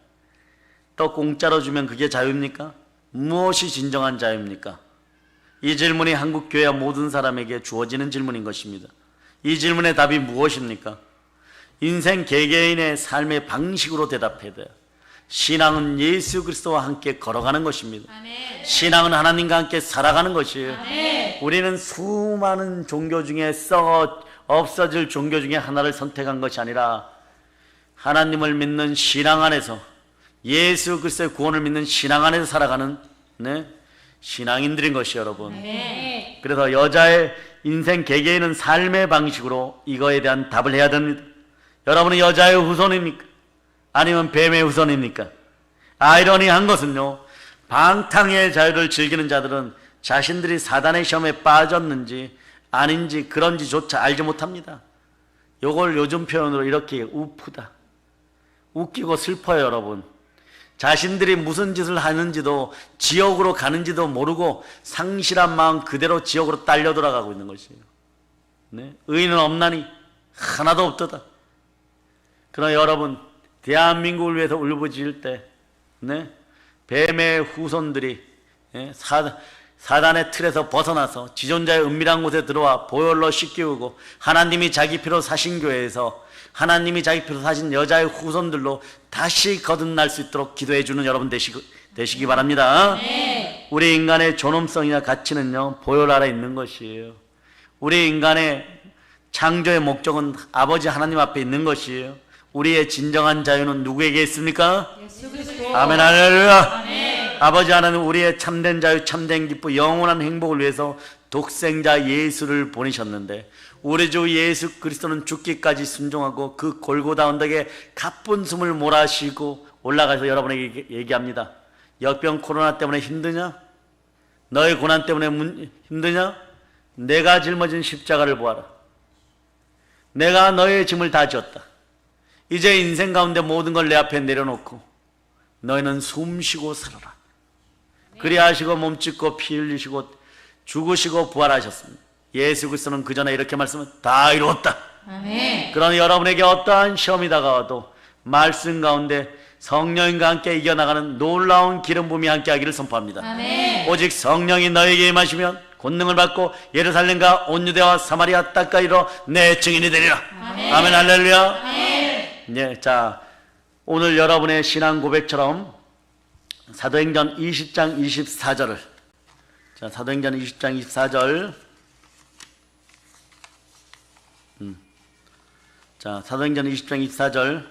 또 공짜로 주면 그게 자유입니까? 무엇이 진정한 자유입니까? 이 질문이 한국교회 모든 사람에게 주어지는 질문인 것입니다. 이 질문의 답이 무엇입니까? 인생 개개인의 삶의 방식으로 대답해야 돼요. 신앙은 예수 그리스도와 함께 걸어가는 것입니다. 신앙은 하나님과 함께 살아가는 것이에요. 우리는 수많은 종교 중에 썩어 없어질 종교 중에 하나를 선택한 것이 아니라 하나님을 믿는 신앙 안에서 예수 그리스도의 구원을 믿는 신앙 안에서 살아가는 신앙인들인 것이 여러분. 그래서 여자의 인생 개개인은 삶의 방식으로 이거에 대한 답을 해야 됩니다. 여러분은 여자의 후손입니까? 아니면 뱀의 후손입니까? 아이러니한 것은요, 방탕의 자유를 즐기는 자들은 자신들이 사단의 시험에 빠졌는지 아닌지 그런지조차 알지 못합니다. 요걸 요즘 표현으로 이렇게 우프다, 웃기고 슬퍼요. 여러분, 자신들이 무슨 짓을 하는지도 지옥으로 가는지도 모르고 상실한 마음 그대로 지옥으로 딸려 돌아가고 있는 것이에요. 의인은 없나니 하나도 없도다. 그러나 여러분, 대한민국을 위해서 울부짖을 때 뱀의 후손들이 사단의 틀에서 벗어나서 지존자의 은밀한 곳에 들어와 보혈로 씻기우고 하나님이 자기 피로 사신 교회에서 하나님이 자기 피로 사신 여자의 후손들로 다시 거듭날 수 있도록 기도해 주는 여러분 되시기 바랍니다. 우리 인간의 존엄성이나 가치는요, 보혈 아래 있는 것이에요. 우리 인간의 창조의 목적은 아버지 하나님 앞에 있는 것이에요. 우리의 진정한 자유는 누구에게 있습니까? 예수 그리스도. 아멘, 할렐루야. 아버지 하나님, 우리의 참된 자유, 참된 기쁨, 영원한 행복을 위해서 독생자 예수를 보내셨는데 우리 주 예수 그리스도는 죽기까지 순종하고 그 골고다 언덕에 가쁜 숨을 몰아쉬고 올라가서 여러분에게 얘기합니다. 역병 코로나 때문에 힘드냐? 너의 고난 때문에 힘드냐? 내가 짊어진 십자가를 보아라. 내가 너의 짐을 다 졌다. 이제 인생 가운데 모든 걸 내 앞에 내려놓고 너희는 숨쉬고 살아라. 그리하시고 몸짓고 피 흘리시고 죽으시고 부활하셨습니다. 예수 그리스도는 그 전에 이렇게 말씀을 다 이루었다. 아멘. 그러나 여러분에게 어떠한 시험이 다가와도 말씀 가운데 성령과 함께 이겨나가는 놀라운 기름 부음이 함께 하기를 선포합니다. 아멘. 오직 성령이 너에게 임하시면 권능을 받고 예루살렘과 온 유대와 사마리아 땅까지로 내 증인이 되리라. 아멘. 아멘, 할렐루야. 아멘. 자, 오늘 여러분의 신앙 고백처럼 사도행전 20장 24절을, 자, 사도행전 20장 24절, 자, 사도행전 20장 24절,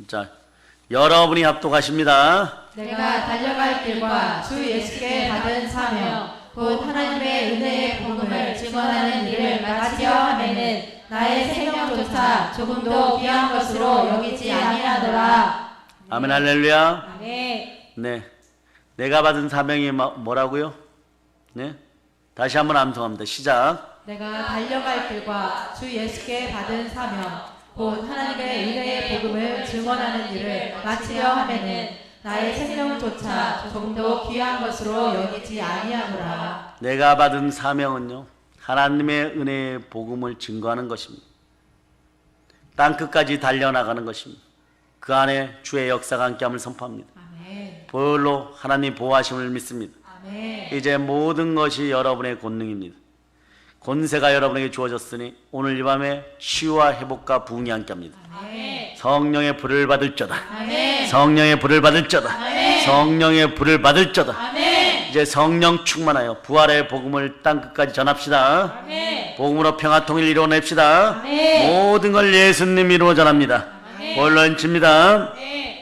자, 여러분이 합독하십니다. 내가 달려갈 길과 주 예수께 받은 사명 곧 하나님의 은혜의 복음을 증언하는 일을 마치려 하면은 나의 생명조차 조금도 귀한 것으로 여기지 아니하노라. 아멘 할렐루야. 아멘. 네, 내가 받은 사명이 뭐라고요? 네, 다시 한번 암송합니다. 시작. 내가 달려갈 길과 주 예수께 받은 사명 곧 하나님의 은혜의 복음을 증언하는 일을 마치려 하면은 나의 생명조차 조금도 귀한 것으로 여기지 아니하노라. 내가 받은 사명은요, 하나님의 은혜의 복음을 증거하는 것입니다. 땅끝까지 달려나가는 것입니다. 그 안에 주의 역사가 함께함을 선포합니다. 아멘. 보혈로 하나님 보호하심을 믿습니다. 아멘. 이제 모든 것이 여러분의 권능입니다. 권세가 여러분에게 주어졌으니 오늘 이 밤에 치유와 회복과 부흥이 함께합니다. 아멘. 성령의 불을 받을 자다. 아멘. 성령의 불을 받을 자다. 아멘. 성령의 불을 받을 자다. 아멘. 이제 성령 충만하여 부활의 복음을 땅끝까지 전합시다. 아멘. 복음으로 평화 통일 이루어냅시다. 아멘. 모든 걸 예수님이 이루어 전합니다. 아멘. 본론칩니다. 아멘.